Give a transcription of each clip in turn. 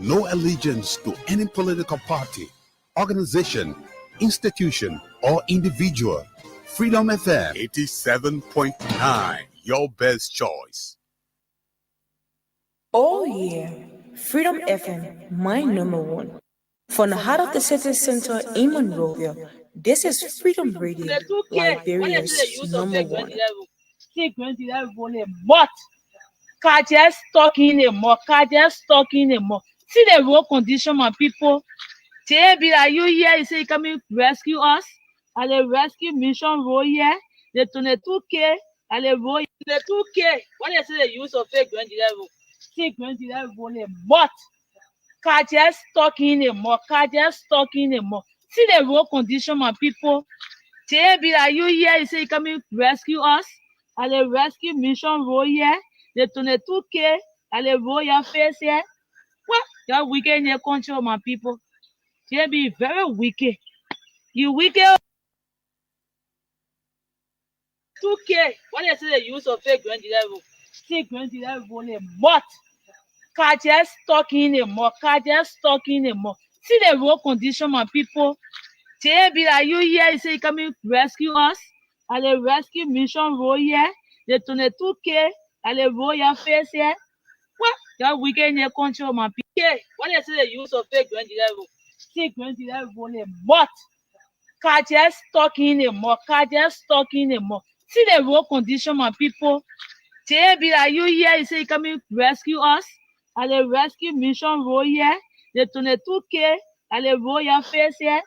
No allegiance to any political party, organization, institution, or individual. Freedom FM 87.9, your best choice. Oh yeah, Freedom FM, my number one. From the heart of the city center in Monrovia, this is Freedom Radio, Liberia's number one. But just talking more, just talking more. See the road condition, my people. JB, are you here? You say you coming rescue us? At the rescue mission road here, the 22K, at the road, the 2K. What is the use of fake 20 level? Fake 20 level, but just talking more, just talking more. See the road condition, my people. JB, are you here? You say you coming rescue us? At the rescue mission road here, the 22K, at the road your face here. What? You're wicked in your country, my people. JB, very wicked. You wicked. 2K. What is the use of fake 20 level? Fake 20 level, but just talking more, just talking more. See the road condition, my people. JB, are you here? You say you coming rescue us? At the rescue mission road here, the 22K, at the road your face here. What? You're wicked in your country, my people. What is the use of fake 20 level? Fake 20 level, but just talking more, just talking more. See the road condition, my people. JB, are you here? You say you coming rescue us? At the rescue mission road here, the 22K, at the road your face here.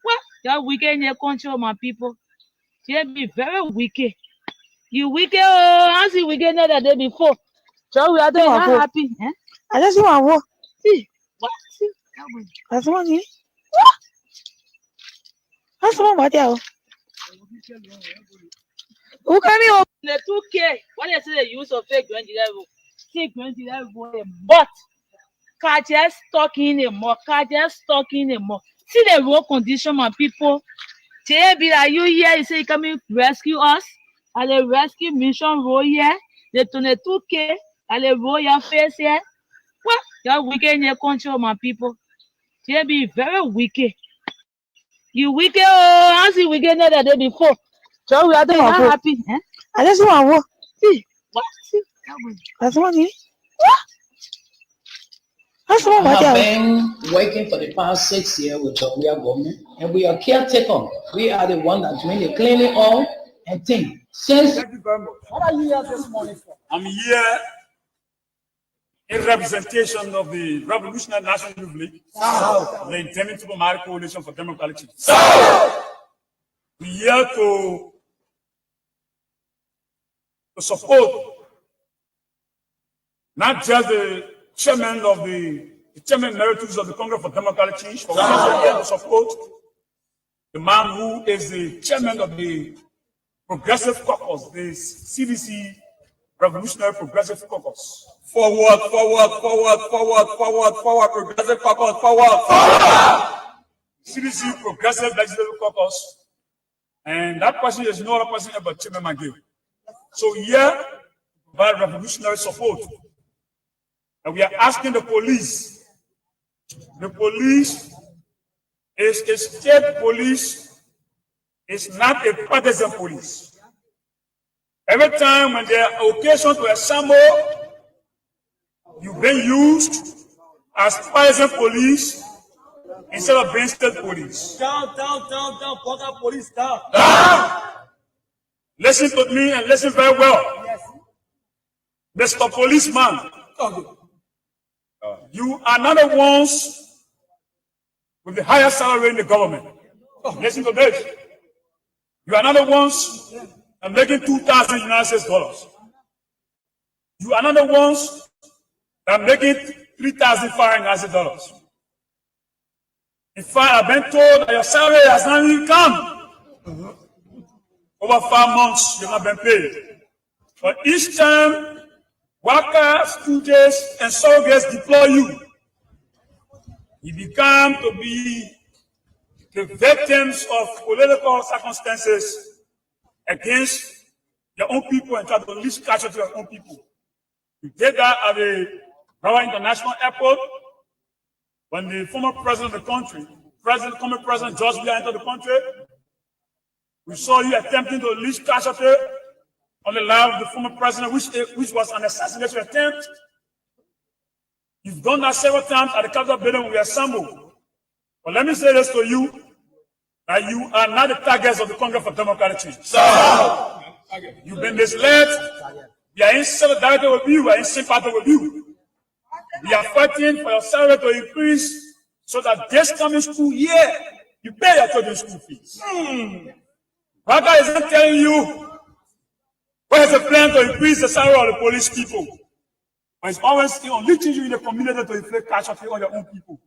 What? You're wicked in your country, my people. JB, very wicked. You wicked, I see wicked not the day before. So we are doing not happy. Eh? I just want to walk. See, what? See, that's one thing. That's one more deal. Who can you? The 2K. What is the use of fake 20 level? Fake 20 level, but just talking more, just talking more. See the road condition, my people. JB, are you here? You say you coming rescue us? At the rescue mission road here, the 22K, at the road your face here. What? You're wicked in your country, my people. JB, very wicked. You wicked, I see wicked not the day before. So we are doing not happy. Eh? I just want to walk. See, what? See, that's one thing. That's one more I deal. have been working for the past 6 years with the government, and we are caretaker. We are the one that's doing the cleaning all and things. Since thank you very much. What are you here this morning for? I'm here in representation of the Revolutionary National Youth League, the Intermittent Marriage Coalition for Democratic Change. We're here to support not just the chairman emeritus of the Congress for Democratic Change, but we're also here to support the man who is the chairman of the Progressive Caucus, the CDC Revolutionary Progressive Caucus. Forward, forward, forward, forward, forward, forward, Progressive Caucus, forward, forward. CDC Progressive Legislative Caucus. And that person is no other person but Chairman McGill. So here, by revolutionary support. And we are asking the police is a state police, it's not a partisan police. Every time when there are occasions to assemble, you've been used as partisan police instead of being state police. Down, border police, down. Listen to me and listen very well. Yes. Mr. Policeman, you are not the ones with the highest salary in the government. Listen to this. You are not the ones making 2,000 United States dollars. You are not the ones that are making 3,500 United States dollars. In fact, I've been told that your salary has not even come. Over 5 months, you've not been paid. But each time workers, students, and soldiers deploy you, you become to be the victims of political circumstances against your own people and try to least casualty to your own people. You did that at the Broward International Airport. When the former president of the country, former President George Weah entered the country, we saw you attempting to unleash casualty on the life of the former president, which was an assassination attempt. You've done that several times at the Capitol building when we assembled. But let me say this to you, that you are not the targets of the Congress for Democratic Change. You've been misled. We are in solidarity with you. We are in sympathy with you. We are fighting for your salary to increase so that this coming school year, you pay your children's school fees. Baga isn't telling you what is the plan to increase the salary of the police people. But it's always unleashing you in the community to inflict casualty on your own people.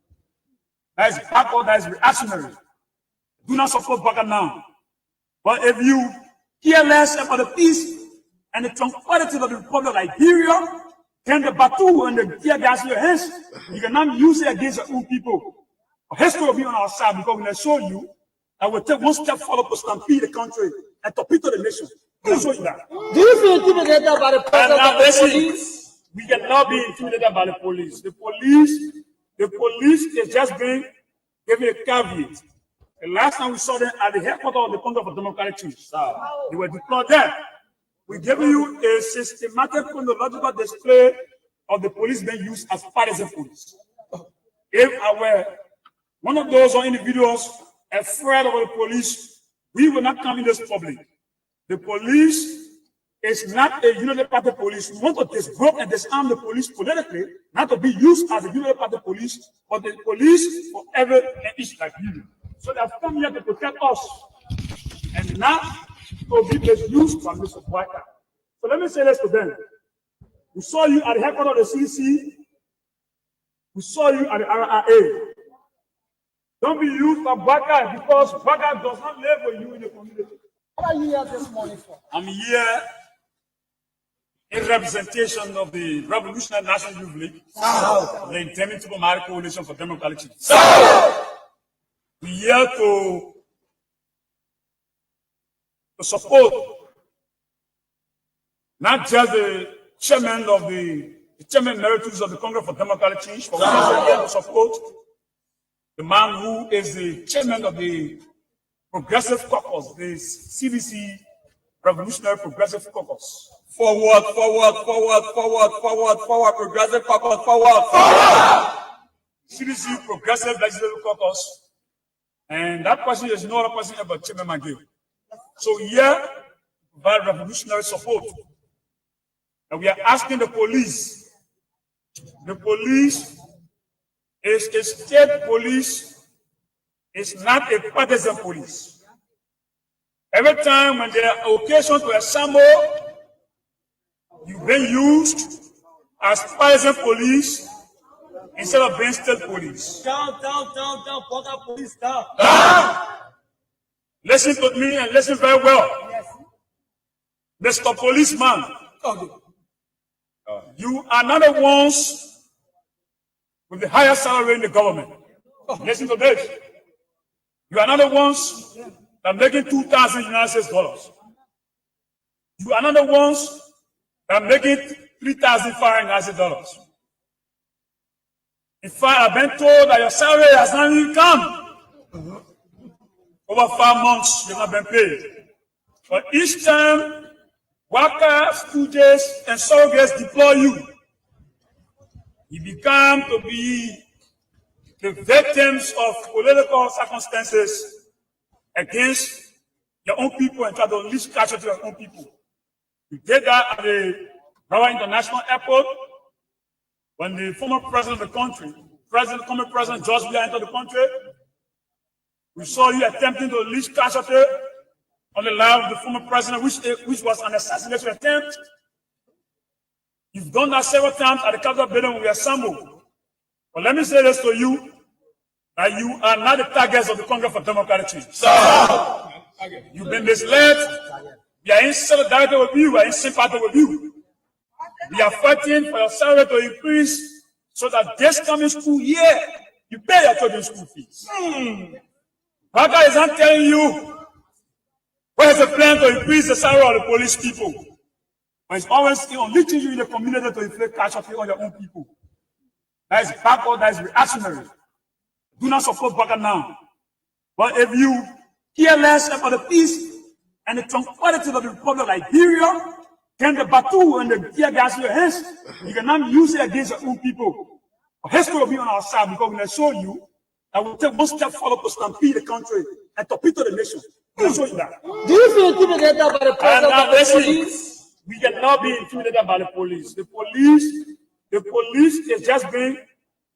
That is backward, that is reactionary. Do not support Baga now. But if you care less about the peace and the tranquility of the Republic of Liberia, then the battle and the tear gas in your hands, you cannot use it against your own people. But history will be on our side because we will show you that we'll take one step forward to stampede the country and torpedo the nation. We'll show you that. Do you feel intimidated by the presence of the police? We cannot be intimidated by the police. The police is just being given a caveat. The last time we saw them at the headquarters of the Congress for Democratic Change, they were deployed there. We're giving you a systematic chronological display of the police being used as partisan police. If I were one of those or individuals afraid of the police, we will not come in this public. The police is not a unity party police. We want to disrupt and disarm the police politically, not to be used as a unity party police, but the police for every and each like you. So they have come here to protect us and not to be misused by Mr. White. So let me say this to them. We saw you at the headquarters of the CC. We saw you at the RRA. Don't be used by Baka because Baka does not live with you in the community. What are you here this morning for? I'm here in representation of the Revolutionary National Youth League, the intending to marry coalition for democratic change. We're here to support not just the chairman emeritus of the Congress for Democratic Change, but we're also here to support the man who is the chairman of the Progressive Caucus, the CDC Revolutionary Progressive Caucus. Forward, forward, forward, forward, forward, forward, Progressive Caucus, forward, forward. CDC Progressive Legislative Caucus. And that person is no other person but Chairman McGill. So here, provide revolutionary support. And we are asking the police is a state police, it's not a partisan police. Every time when there are occasions to assemble, you've been used as partisan police instead of being state police. Down, border police, down. Listen to me and listen very well. Yes. Mr. Policeman, you are not the ones with the highest salary in the government. Listen to this. You are not the ones that are making 2,000 United States dollars. You are not the ones that are making 3,500 United States dollars. In fact, I've been told that your salary has not even come. Over 5 months, you've not been paid. But each time workers, students, and surrogates deploy you, you become to be the victims of political circumstances against your own people and try to unleash casualty on your own people. You did that at the Broward International Airport when the former president of the country, former President George Weah entered the country. We saw you attempting to unleash casualty on the life of the former president, which was an assassination attempt. You've done that several times at the Capitol building when we assembled. But let me say this to you, that you are not the targets of the Congress for Democratic Change. You've been misled. We are in solidarity with you. We are in sympathy with you. We are fighting for your salary to increase so that this coming school year, you pay your children's school fees. Baga is not telling you what is the plan to increase the salary of the police people. But it's always unleashing you in the community to inflict casualty on your own people. That is backward, that is reactionary. do not support Baka now. But if you care less about the peace and the tranquility of the Republic of Liberia, then the batu and the tear gas in your hands, you cannot use it against your own people. History will be on our side because when I show you, I will take one step forward to stampede the country and torpedo the nation. I'll show you that. Do you feel intimidated by the presence of the police? We cannot be intimidated by the police. The police is just being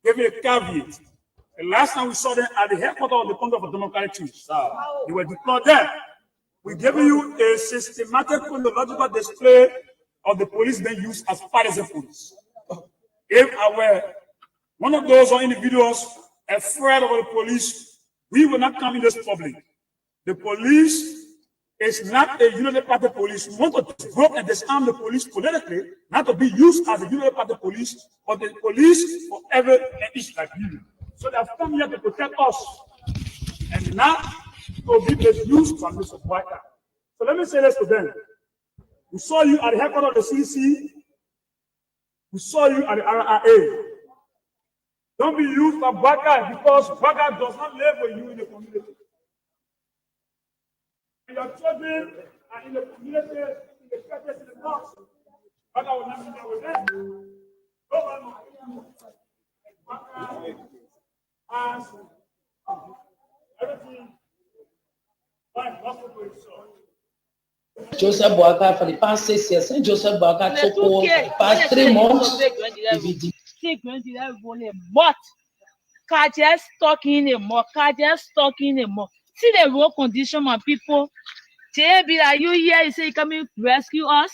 given a caveat. The last time we saw them at the headquarters of the Congress of Democratic Change, they were deployed there. We're giving you a systematic chronological display of the police being used as partisan police. If I were one of those or individuals afraid of the police, we will not come in this public. The police is not a unity party police. We want to disrupt and disarm the police politically, not to be used as a unity party police, but the police for every and each like you. So they have come here to protect us and not to be misused from Mr. Whitehouse. So let me say this to them. We saw you at the headquarters of the CDC. We saw you at the RRA. Don't be used by Baka because Baka does not live with you in the community. Your children are in the community, in the churches, in the mosques. Baka will not be there with them. Nobody Baka has everything like gospel to himself. Joseph Boaka for the past 6 years, and Joseph Boaka took over for the past 3 months. But Kajes talking more, Kajes talking more. See the road condition, my people. JB, are you here? You say you coming rescue us?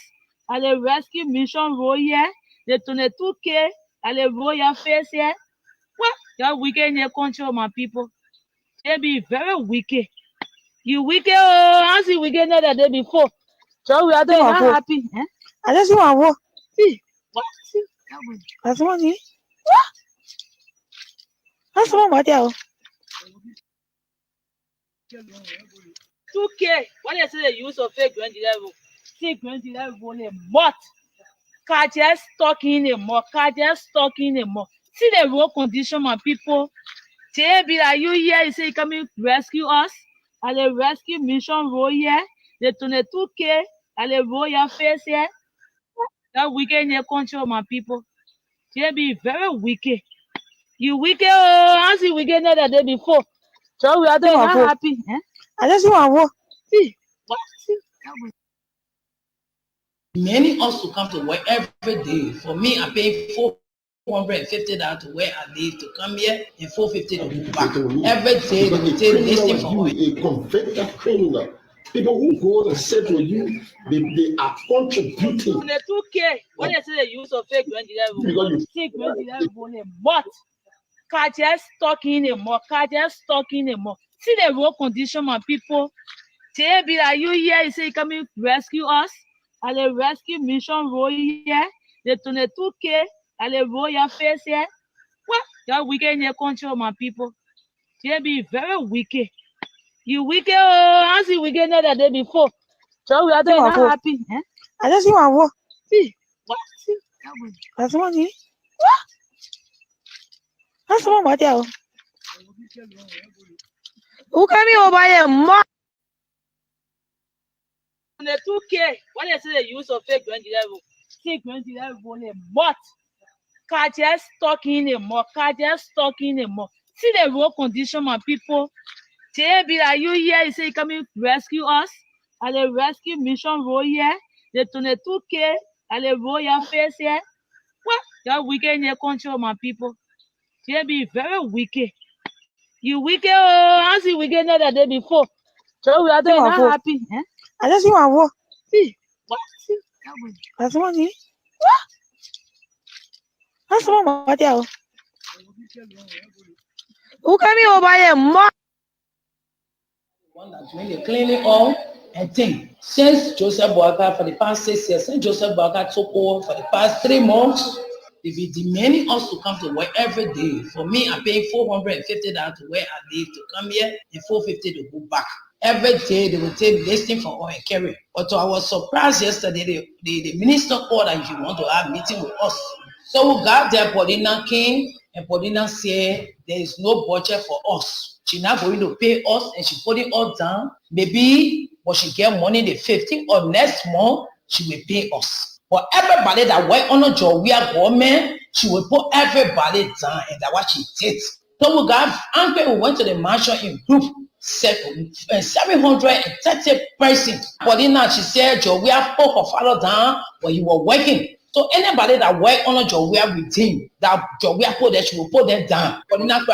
At the rescue mission road here, the 22K at the royal face here. What? You're wicked in your country, my people. JB, very wicked. You wicked, I see wicked not that day before. So we are doing not happy. Eh? I just want to walk. See, what? See, that's one thing. What? That's one what you 2K. What they say the use of fake grant level? Fake grant level, but Kajes talking more, Kajes talking more. See the road condition, my people. JB, are you here? You say you coming rescue us? At the rescue mission road here, the 22K at the royal face here. That wicked in your country, my people. JB, very wicked. You wicked, I see wicked not that day before. So we are doing not happy. Eh? I just want to walk. See, what? See, Many us to come to work every day. For me, I pay $450 to where I live to come here and $450 to go back. Every day they will take this thing for you, a convicted criminal. People who go and settle you, they are contributing. The 2K, what they say the use of fake grant level? Fake grant level, but Kajes talking more, Kajes talking more. See the road condition, my people. JB, are you here? You say you coming rescue us? At the rescue mission road here, the 22K at the royal face here. What? You're wicked in your country, my people. JB, very wicked. You wicked, I see wicked not that day before. So we are doing not happy. Eh? I just want to walk. See, what? See, that's one thing. What? That's one what you who coming over here, ma? The 2K, what they say the use of fake grant level? Fake grant level, but Kajes talking more, Kajes talking more. See the road condition, my people. JB, are you here? You say you coming rescue us? At the rescue mission road here, the 22K at the royal face here. What? You're wicked in your country, my people. JB, very wicked. You wicked, I see wicked not that day before. So we are doing not happy. Eh? I just want to walk. See, what? See, that's one thing. What? That's one what you who coming over here, ma? One that's when they clean it all and think. Since Joseph Boaka for the past 6 years, since Joseph Boaka took over for the past 3 months, they be demanding us to come to work every day. For me, I pay $450 to where I live to come here and $450 to go back. Every day they will take this thing for oil and carry. But I was surprised yesterday, the minister called that he want to have a meeting with us. So we got there, Paulina came And Paulina said, there is no budget for us. She's not going to pay us, and she put it all down. Maybe when she get money the 15th or next month, she will pay us. For everybody that work on a job, we are government, she will put everybody down, and that's what she did. So we got angry, we went to the mansion in group, 730 persons. Paulina, she said, Joe, we have put her father down when you were working. So anybody that work on a job, we are with him, that job we are put there, she will put them down. Paulina,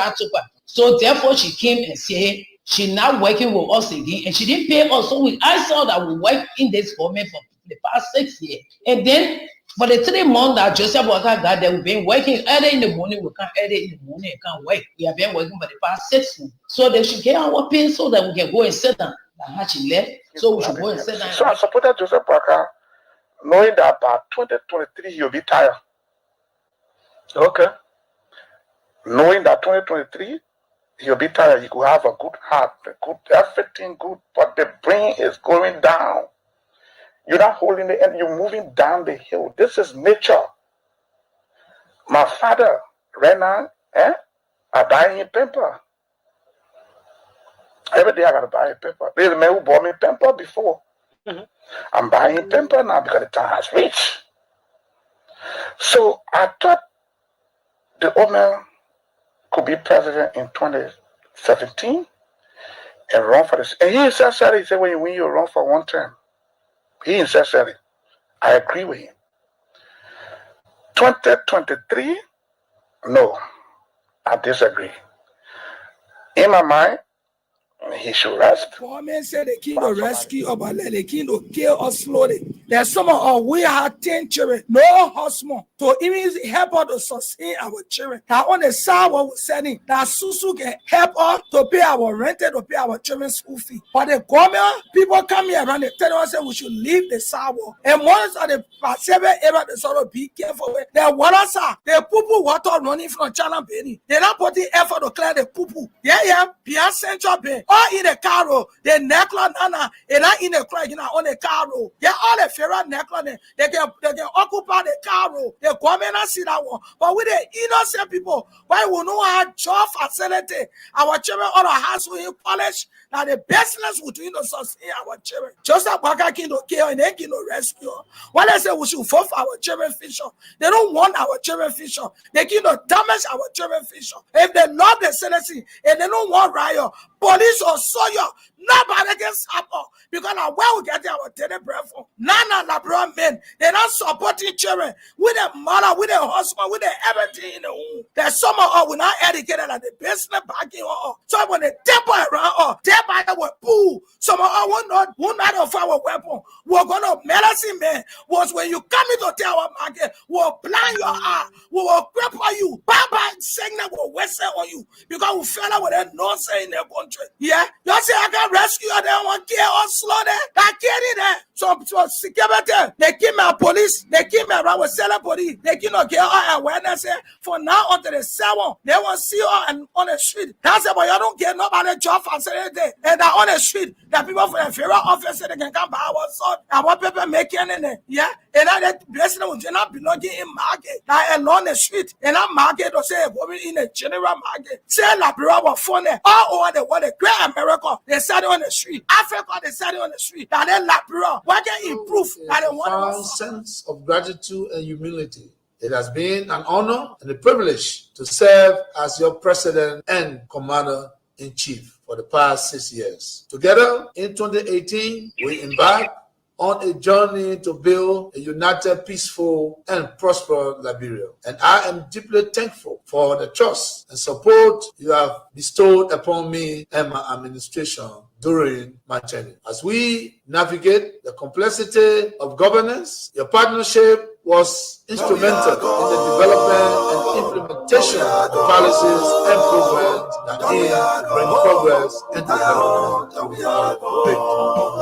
so therefore she came and said, she's not working with us again, and she didn't pay us. So I saw that we work in this government for the past 6 years. And then for the 3 months that Joseph Walker got there, we've been working early in the morning, we can't early in the morning, can't work. We have been working for the past 6 months. So they should get our pay so that we can go and sit down. That's how she left. So we should go and sit down. So I supported Joseph Walker, knowing that by 2023 he'll be tired. Okay. Knowing that 2023 he'll be tired, he could have a good heart, a good everything good, but the brain is going down. You're not holding the end, you're moving down the hill. This is nature. My father, right now, I buy him paper. Every day I gotta buy a paper. There's a man who bought me paper before. Mm-hmm. I'm buying paper now because the time has reached. So I thought the old man could be president in 2017 and run for this. And he said, when you win, you run for one term. He said it. I agree with him. 2023, no, I disagree. In my mind, he should rest. Poor man said the king will rescue us, but let the king will kill us slowly. There's some of us, we have 10 children, no husband, to even help us to sustain our children. That on the side what we're sending, that Susu can help us to pay our rent, to pay our children's school fee. But the government, people come here around, they tell us that we should leave the sidewalk. And once of the 7 area, they sort of be careful with. The water side, the poo water running from China Benny. They're not putting effort to clear the poo. Yeah, Pierre Central Bay. All in the car, the necklace, and not in the crack, on the car. Yeah, all the Ferrat necklace, they can occupy the car. The government see that one. But with the innocent people, why we know our job facility, our children on our house in college, now the business we do to sustain our children. Just like Baka King to kill and they can rescue. Why they say we should vote for our children future? They don't want our children future. They can damage our children future. If they love the citizen and they don't want riot, police or soldier, nobody can stop us. Because now where we get our daily bread from? Nana Labra men, they're not supporting children with their mother, with their husband, with their everything in the home. There's some of us were not educated at the business backing us. So when they tap around us, tap by with poo. Some of us will not offer our weapon. We're going to medicine man. Was when you come into our market, we'll blind your eye, we will cripple you. Bye signal will whistle on you because we fell out with that nonsense in their country. Yeah, you say I can rescue you, they want to kill us slow there. That can't there. So security, they keep my police, they keep me around with selling police, they keep not get our awareness for now until the 7. They want to see you on the street. That's it, but you don't get nobody job facility. And that on the street, that people from the federal office they can come by our son. And what people making in it. Yeah. And that blessing will not belonging in market. That along the street. And that market or say going in a general market. Say la was phone all over the world, the great America, they sat on the street. Africa, they sat on the street. That they la what can improve that they want to sense of gratitude and humility. It has been an honor and a privilege to serve as your president and commander-in-chief for the past 6 years. Together, in 2018, we embarked on a journey to build a united, peaceful, and prosperous Liberia. And I am deeply thankful for the trust and support you have bestowed upon me and my administration during my journey. As we navigate the complexity of governance, your partnership was instrumental in the development and implementation of the policies and programs that aim to bring progress and development to our great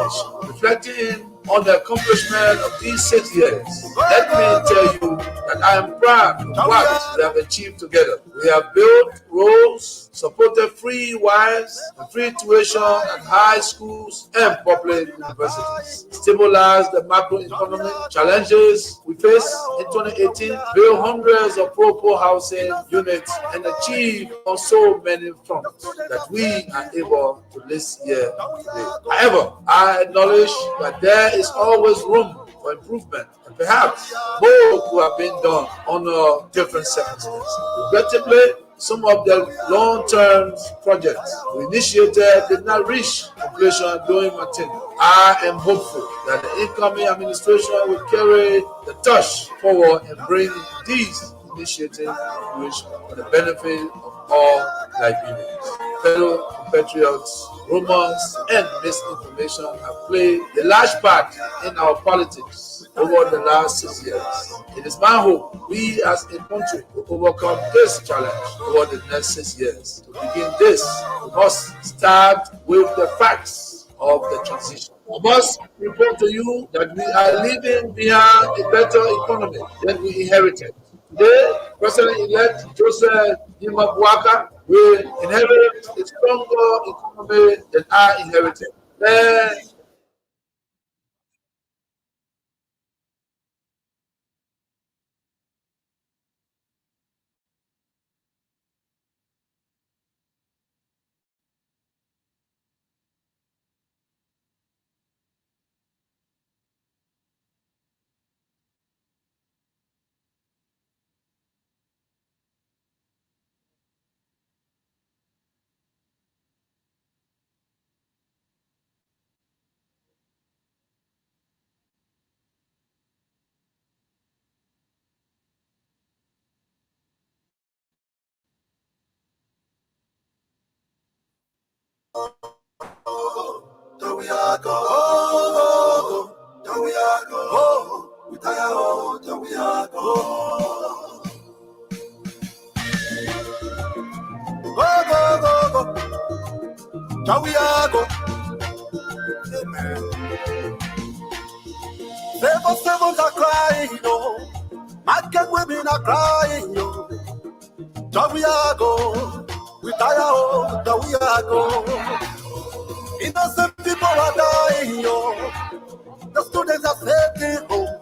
nation. Reflecting on the accomplishment of these 6 years, let me tell you that I am proud of what we have achieved together. We have built roads, supported free wives and free tuition at high schools and public universities, stabilized the macroeconomic challenges we face in 2018, built hundreds of pro-poor housing units, and achieved on so many fronts that we are able to list here today. However, I acknowledge that there is always room for improvement, and perhaps more could have been done under different circumstances. Regrettably, some of the long-term projects we initiated did not reach completion during my tenure. I am hopeful that the incoming administration will carry the torch forward and bring these initiatives to fruition for the benefit of all Nigerians. Fellow compatriots, rumors and misinformation have played a large part in our politics over the last 6 years. It is my hope we as a country will overcome this challenge over the next 6 years. To begin this, we must start with the facts of the transition. I must report to you that we are leaving behind a better economy than we inherited. Today, President-elect Joseph Boakai will inherit a stronger economy than I inherited. Then Sevens are crying, no. Market women are crying, no. Jawiago, we tire of Jawiago. Innocent people are dying, yo. The students are taking home.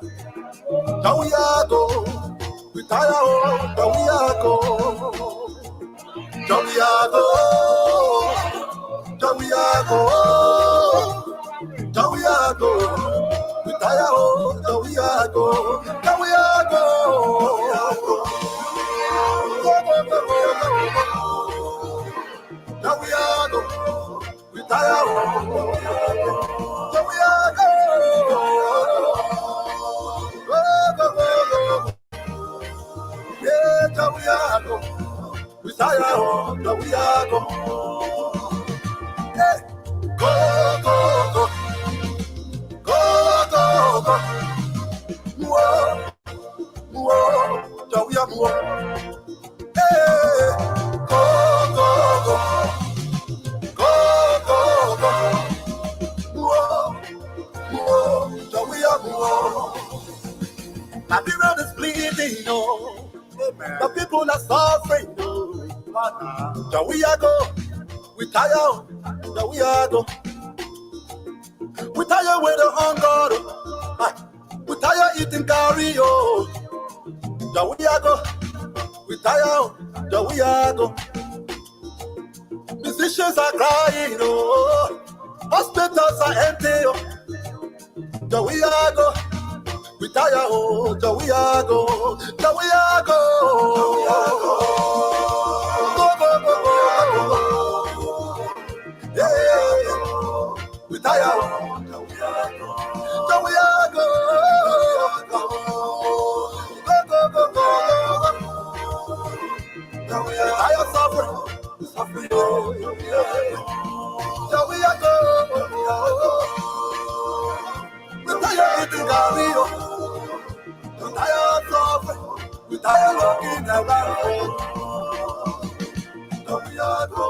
Jawiago, we tire of Jawiago. Jawiago, Jawiago, Jawiago. Jawiago, Jawiago, Jawiago, Jawiago, Nigeria is bleeding, no. The people are suffering, no. We tire, we tire with the hunger, we tire eating curry, oh. We tire, musicians are crying, oh. Hospitals are empty, oh. We tire, oh, Jawiago. Yeah, we tire, oh, Jawiago. Tire suffering, oh, Jawiago. We tire eating garri, we tire suffering, we tire walking around. Jawiago,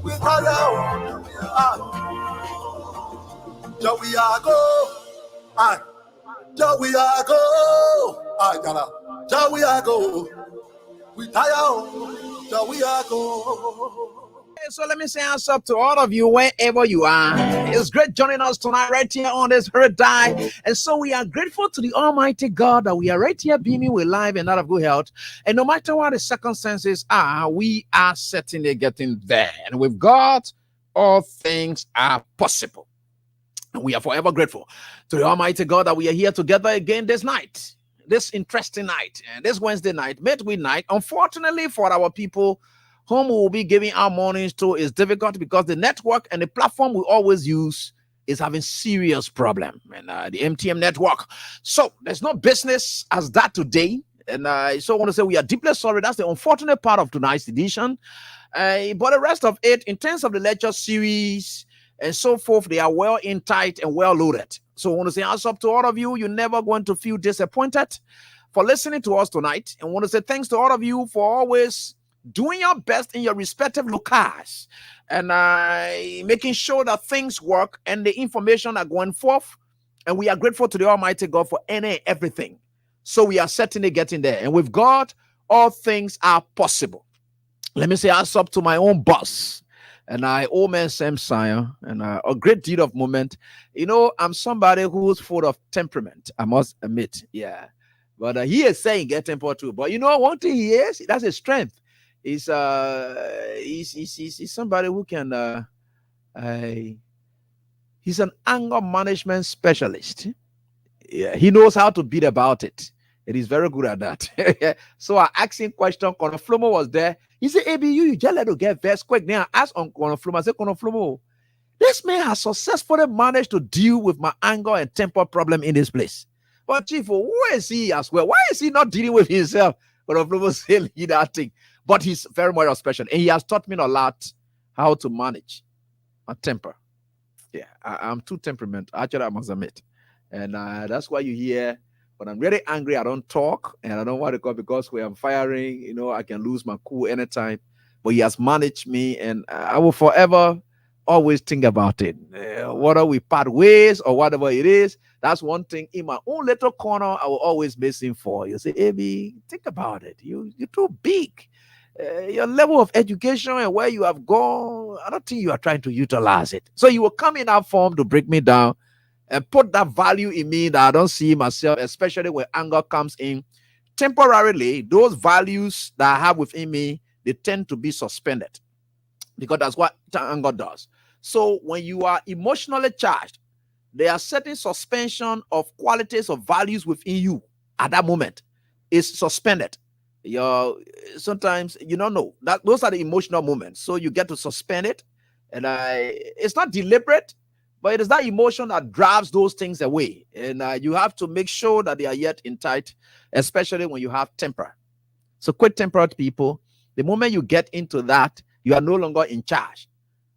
we tire, Jawiago, Jah we are go. We tire. Jah we are go. So let me say what's up to all of you wherever you are. It's great joining us tonight right here on this Day. And so we are grateful to the Almighty God that we are right here beaming with life and out of good health. And no matter what the circumstances are, we are certainly getting there. And with God, all things are possible. And we are forever grateful to the Almighty God that we are here together again this night. This interesting night. And this Wednesday night, midweek night. Unfortunately for our people whom we will be giving our mornings to is difficult because the network and the platform we always use is having serious problem, and the MTM network. So there's no business as that today. And I want to say we are deeply sorry. That's the unfortunate part of tonight's edition. But the rest of it, in terms of the lecture series and so forth, they are well in tight and well loaded. So I want to say hands up to all of you. You're never going to feel disappointed for listening to us tonight. And I want to say thanks to all of you for always doing your best in your respective locales and making sure that things work and the information are going forth. And we are grateful to the Almighty God for any and everything. So we are certainly getting there. And with God, all things are possible. Let me say hands up to my own boss. And old man Sam Sire, and a great deal of moment. You know, I'm somebody who's full of temperament, I must admit. Yeah. But he is saying get temper too. But you know, one thing he is, that's his strength. He's somebody who can he's an anger management specialist. Yeah, he knows how to beat about it. And he's very good at that. So I asked him question. Konoflomo was there. He said, "AB, you just let to get vest quick." Now I asked on Konoflomo. I said, "Konoflomo, this man has successfully managed to deal with my anger and temper problem in this place. But Chief, where is he as well? Why is he not dealing with himself?" Konoflomo said, "Lead that thing." But he's very much special. And he has taught me a lot how to manage my temper. Yeah, I'm too temperamental. Actually, I must admit. And that's why you hear when I'm really angry, I don't talk. And I don't want to go because when I'm firing, you know, I can lose my cool anytime. But he has managed me. And I will forever always think about it. Whether we part ways or whatever it is, that's one thing in my own little corner I will always miss him for. You say, "Abi, think about it. You're too big. Your level of education and where you have gone, I don't think you are trying to utilize it. So you will come in that form to break me down and put that value in me that I don't see myself, especially when anger comes in. Temporarily, those values that I have within me, they tend to be suspended because that's what anger does. So when you are emotionally charged, there are certain suspension of qualities or values within you at that moment. It's suspended. Sometimes you don't know that those are the emotional moments, so you get to suspend it, and it's not deliberate, but it is that emotion that drives those things away, and you have to make sure that they are yet in tight, especially when you have temper. So quick tempered people, the moment you get into that, you are no longer in charge.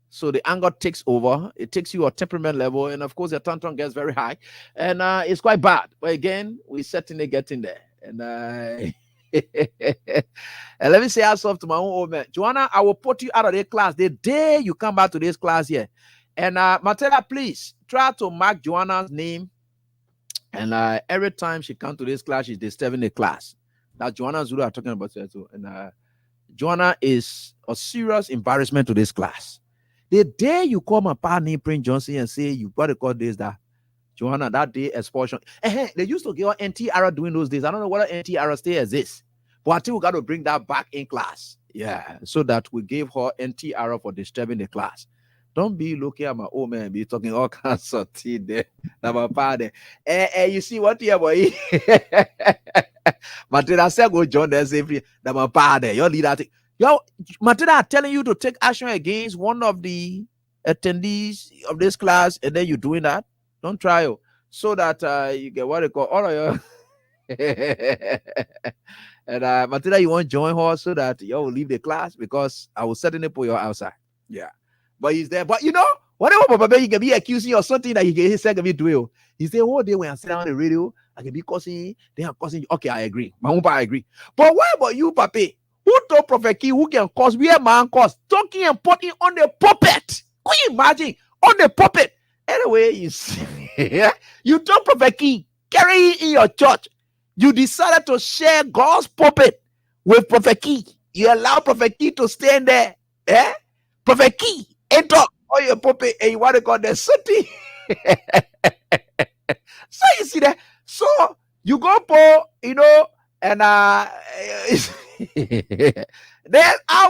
So the anger takes over. It takes you a temperament level, and of course your tantrum gets very high, and it's quite bad. But again, we certainly get in there, and and let me say also to my own old man, Joanna, I will put you out of the class the day you come back to this class here. And Matella, please try to mark Joanna's name. And every time she comes to this class, she's disturbing the class. That Joanna Zulu are talking about her too. And Joanna is a serious embarrassment to this class. The day you call my partner Prince Johnson and say you got to call this that. Joanna, that day expulsion. They used to give her NTR during those days. I don't know whether NTR still exists, but I think we got to bring that back in class. Yeah, so that we gave her NTR for disturbing the class. Don't be looking at my old man and be talking all kinds of things there. You see what here, boy? Matilda said go join them safely. My father, your leader. Yo, Matilda are telling you to take action against one of the attendees of this class, and then you're doing that. Don't try it, so that you get what they call all of your. And Matilda, you want to join her so that you will leave the class because I will certainly put you outside. Yeah, but he's there. But you know, whatever Papa you can be accusing or something that he can be doing. He say, "Oh, they when I sit on the radio, I can be causing. They are causing." Okay, I agree. My own I agree. But what about you, Papi? Who told Prophet Key who can cause? We are man cause talking and putting on the puppet. Can you imagine on the puppet? Anyway, you see, you told Prophet Key carry in your church. You decided to share God's pulpit with Prophet Key. You allow Prophet Key to stand there. Eh? Prophet Key, enter all your pulpit and you want to call the city. So you see that? So you go for, and then I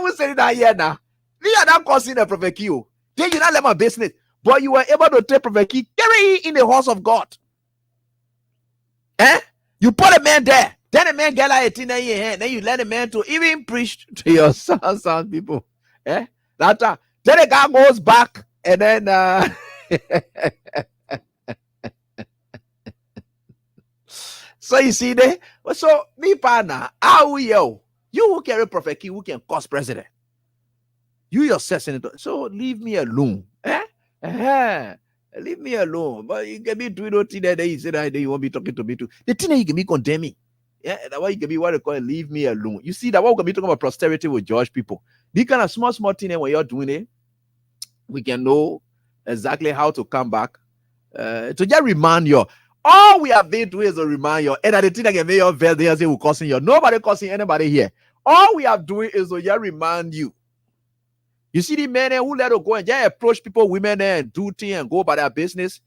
was saying that here now. We are not causing a Prophet Key. Then you not let my business. But you were able to take Prophet Key, carry in the house of God. You put a man there. Then the man get like a in your hand. Then you let the man to even preach to your son people. That time. Then the guy goes back and then so you see there. So me partner, how you who carry Prophet Key, who can cause president? You yourself, Senator. So leave me alone. Leave me alone. But you can be doing no thing that you say that you won't be talking to me too. The thing that you can be condemning. Yeah, that why you can be what they call it, leave me alone. You see that what we can be talking about prosperity with George people. These kind of small thing when you're doing it, we can know exactly how to come back. To just remind you. All we have been doing is to remind you. And the thing that can make your veil there say we're causing you. Nobody causing anybody here. All we have doing is to just remind you. You see the men who let it go and just approach people, women there and do things and go about their business.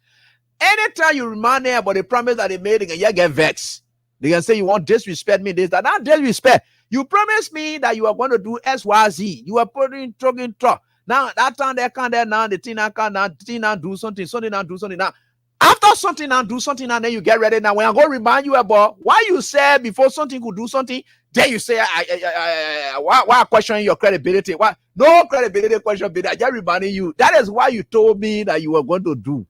Anytime you remind them about the promise that they made, they can just get vexed. They can say, you want disrespect me, this, that. Not disrespect. You promised me that you are going to do X, Y, Z. You are putting talk. Now, that time they can't there now, the thing I can't now, the thing now do something now, do something now. After something now, do something now, then you get ready. Now, when I go remind you about why you said before something could do something, then you say, why questioning your credibility? Why? No credibility question, but I just reminding you. That is why you told me that you were going to do.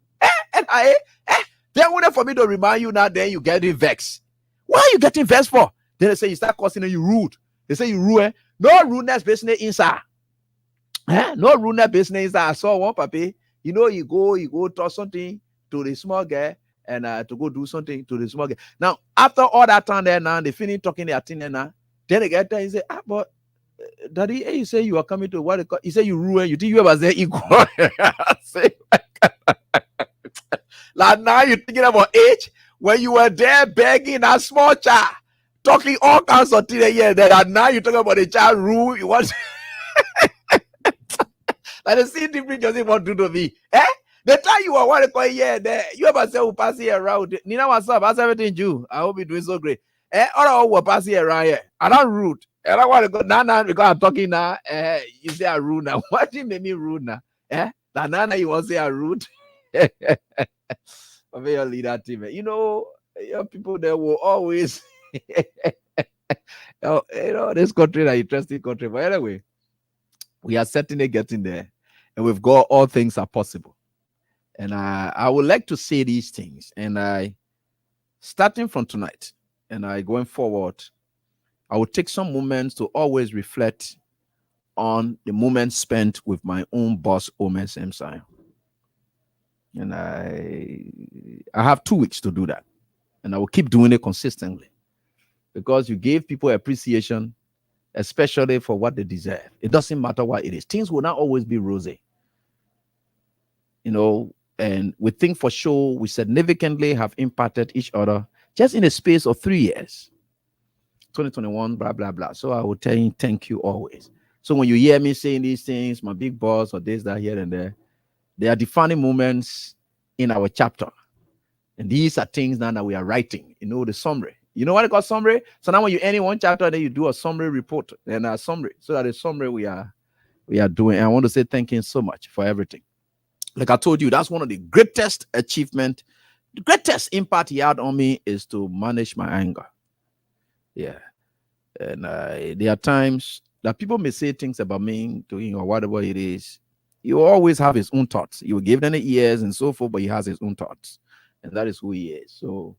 Then when for me to remind you now, then you get vexed. Why are you getting vexed for? Then they say you start causing you rude. They say you rude. No rudeness business inside. No rudeness business inside. I saw one papi. You go talk something to the small guy and to go do something to the small guy. Now, after all that time there now, they finish talking their thing now. Then they get there and say, but Daddy, you say you are coming to what they call, you say you ruin, you think you ever say equal. Like now you're thinking about age when you were there begging a small child, talking all kinds of things here. That now you're talking about the child rule. You want like the same difference doesn't want to do to me. The time you were what they call there, you ever say we'll pass here around. Nina, what's up? How's everything, Jew? I hope you're doing so great. All we'll pass here around here. I don't rude. I don't want to go now because I'm talking now. You say I'm rude now. What do you make me rude now? Now you want to say I'm rude? But your leader team, your people there will always, this country is an interesting country. But anyway, we are certainly getting there, and we've got all things are possible. And I would like to say these things, and starting from tonight, and going forward, I will take some moments to always reflect on the moments spent with my own boss, Omer Semsai. And I have 2 weeks to do that. And I will keep doing it consistently. Because you gave people appreciation, especially for what they deserve. It doesn't matter what it is. Things will not always be rosy. And we think for sure we significantly have impacted each other just in a space of 3 years. 2021, blah, blah, blah. So I will tell you thank you always. So when you hear me saying these things, my big boss or this, that, here and there, they are defining moments in our chapter. And these are things now that we are writing, the summary. You know what I call summary? So now when you end in one chapter, then you do a summary report and a summary. So that the summary we are doing. And I want to say thank you so much for everything. Like I told you, that's one of the greatest achievement, the greatest impact he had on me is to manage my anger. Yeah. And there are times that people may say things about me, doing or whatever it is. He will always have his own thoughts. He will give them the ears and so forth, but he has his own thoughts. And that is who he is. So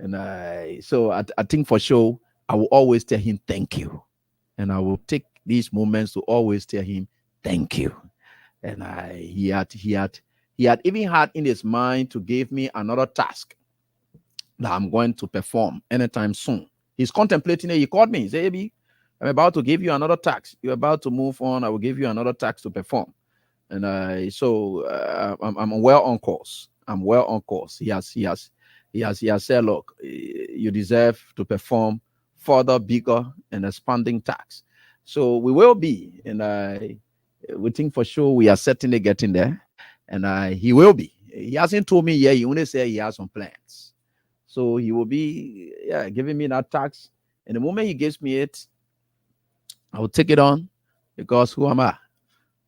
I think for sure, I will always tell him thank you. And I will take these moments to always tell him thank you. And he had even had in his mind to give me another task that I'm going to perform anytime soon. He's contemplating it. He called me. He said, "Abi, I'm about to give you another task. You're about to move on. I will give you another task to perform." And I'm well on course. I'm well on course. He has He has said, look, you deserve to perform further, bigger, and expanding tax. So we will be, and we think for sure we are certainly getting there, and he will be. He hasn't told me yet. He only said he has some plans. So he will be, giving me that tax. And the moment he gives me it, I will take it on, because who am I?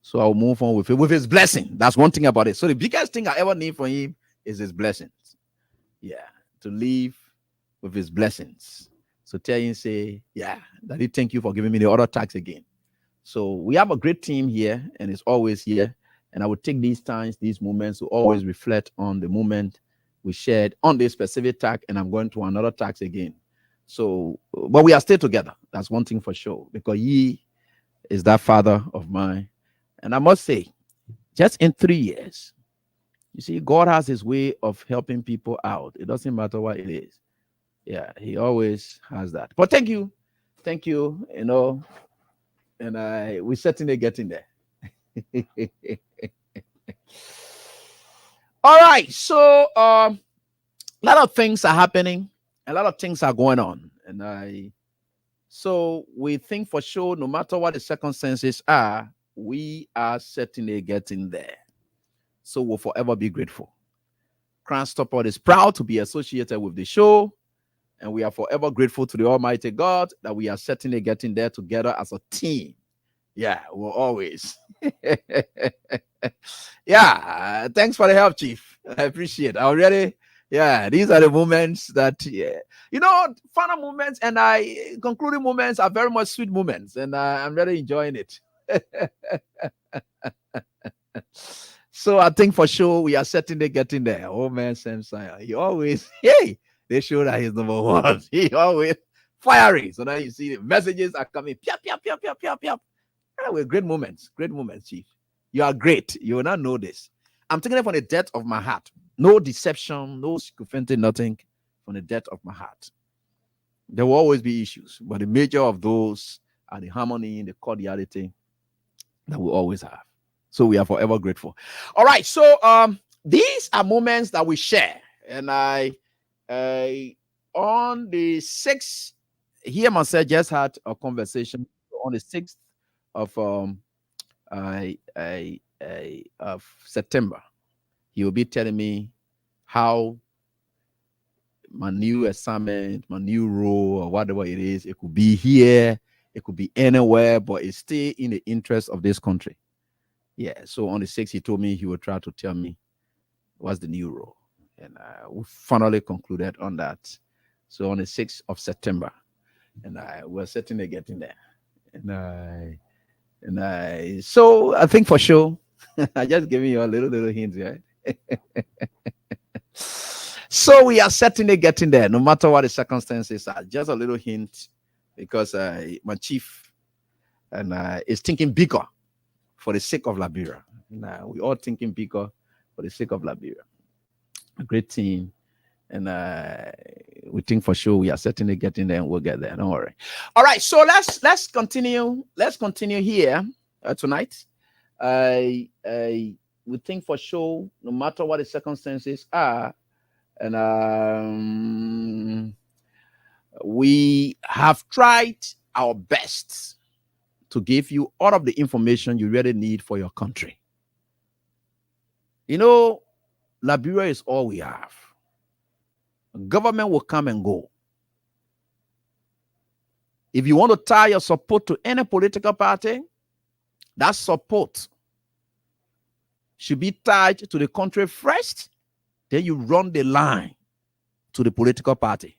So I'll move on with it, with his blessing. That's one thing about it. So the biggest thing I ever need from him is his blessings. Yeah, to live with his blessings. So tell him, say, Daddy, thank you for giving me the other tax again. So we have a great team here, and it's always here. And I would take these times, these moments, to always reflect on the moment we shared on this specific tax, and I'm going to another tax again. So, but we are still together. That's one thing for sure, because he is that father of mine. And I must say, just in 3 years, you see, God has his way of helping people out. It doesn't matter what it is. Yeah, he always has that. But thank you, and we're certainly getting there. All right, so a lot of things are happening, a lot of things are going on, and so we think for sure, no matter what the circumstances are, we are certainly getting there. So we'll forever be grateful. Crown Stopper is proud to be associated with the show, and we are forever grateful to the Almighty God that we are certainly getting there together as a team. Yeah, we'll always. Thanks for the help, Chief. I appreciate it. These are the moments that, final moments and concluding moments are very much sweet moments, and I'm really enjoying it. So I think for sure we are certainly getting there. Oh man, Sam Sire, he always, they show that he's number one. He always firing. So now you see the messages are coming. Piap, piap, piap, piap, piap, piap. Anyway, great moments, Chief. You are great. You will not know this. I'm taking it from the depth of my heart. No deception, no sycophancy, nothing, from the depth of my heart. There will always be issues, but the major of those are the harmony and the cordiality that we always have. So we are forever grateful. All right, so these are moments that we share, and on the 6th, he and myself just had a conversation on the 6th of September. He will be telling me how my new assignment, my new role, or whatever it is, it could be here, it could be anywhere, but it's still in the interest of this country. So on the 6th, he told me he would try to tell me what's the new role. And we finally concluded on that. So on the 6th of September, and we're certainly getting there. So I think for sure, I just giving you a little hint, right? So we are certainly getting there, no matter what the circumstances are. Just a little hint, because my chief is thinking bigger for the sake of Liberia. We're all thinking bigger for the sake of Liberia. A great team, and we think for sure we are certainly getting there, and we'll get there. Don't worry. All right, so let's continue. Let's continue here tonight. We think for sure, no matter what the circumstances are, and we have tried our best to give you all of the information you really need for your country. Liberia is all we have. Government will come and go. If you want to tie your support to any political party, that support should be tied to the country first. Then you run the line to the political party.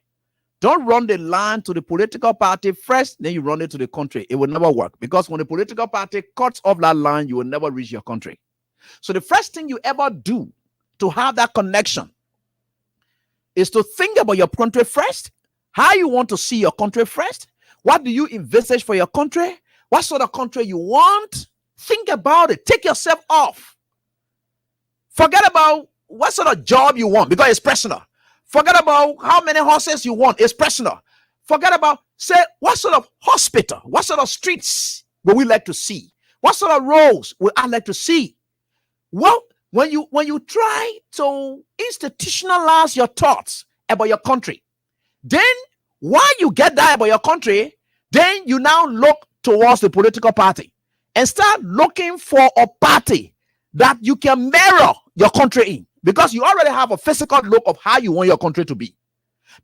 Don't run the line to the political party first, then you run it to the country. It will never work, because when the political party cuts off that line, you will never reach your country. So the first thing you ever do to have that connection is to think about your country first, how you want to see your country first, what do you envisage for your country, what sort of country you want. Think about it. Take yourself off. Forget about what sort of job you want, because it's personal. Forget about how many horses you want. It's personal. Forget about, say, what sort of hospital, what sort of streets would we like to see? What sort of roads would I like to see? Well, when you try to institutionalize your thoughts about your country. Then, while you get that about your country, then you now look towards the political party and start looking for a party that you can mirror your country in, because you already have a physical look of how you want your country to be.